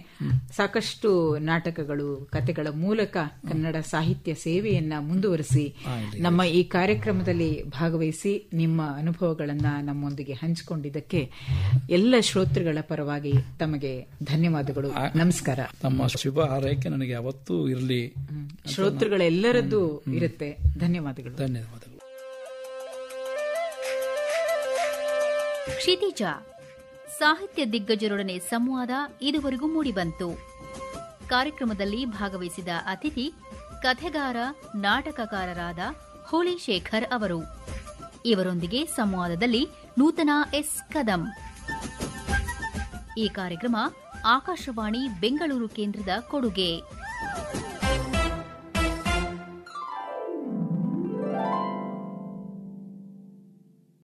ಸಾಕಷ್ಟು ನಾಟಕಗಳು, ಕಥೆಗಳ ಮೂಲಕ ಕನ್ನಡ ಸಾಹಿತ್ಯ ಸೇವೆಯನ್ನ ಮುಂದುವರಿಸಿ ನಮ್ಮ ಈ ಕಾರ್ಯಕ್ರಮದಲ್ಲಿ ಭಾಗವಹಿಸಿ ನಿಮ್ಮ ಅನುಭವಗಳನ್ನ ನಮ್ಮೊಂದಿಗೆ ಹಂಚಿಕೊಂಡಿದ್ದಕ್ಕೆ ಎಲ್ಲ ಶ್ರೋತೃಗಳ ಪರವಾಗಿ ತಮಗೆ ಧನ್ಯವಾದಗಳು. ನಮಸ್ಕಾರ. ತಮ್ಮ ಶುಭ ಹಾರೈಕೆ ನನಗೆ ಯಾವತ್ತೂ ಇರಲಿ. ಶ್ರೋತೃಗಳೆಲ್ಲರದ್ದು ಇರುತ್ತೆ. ಧನ್ಯವಾದಗಳು. ಧನ್ಯವಾದಗಳು. ಕ್ಷಿತಿಜ ಸಾಹಿತ್ಯ ದಿಗ್ಗಜರೊಡನೆ ಸಂವಾದ ಇದುವರೆಗೂ ಮೂಡಿಬಂತು. ಕಾರ್ಯಕ್ರಮದಲ್ಲಿ ಭಾಗವಹಿಸಿದ ಅತಿಥಿ ಕಥೆಗಾರ, ನಾಟಕಕಾರರಾದ ಹೋಳಿಶೇಖರ್ ಅವರು. ಇವರೊಂದಿಗೆ ಸಂವಾದದಲ್ಲಿ ನೂತನ ಎಸ್ ಕದಂ. ಈ ಕಾರ್ಯಕ್ರಮ ಆಕಾಶವಾಣಿ ಬೆಂಗಳೂರು ಕೇಂದ್ರದ ಕೊಡುಗೆ.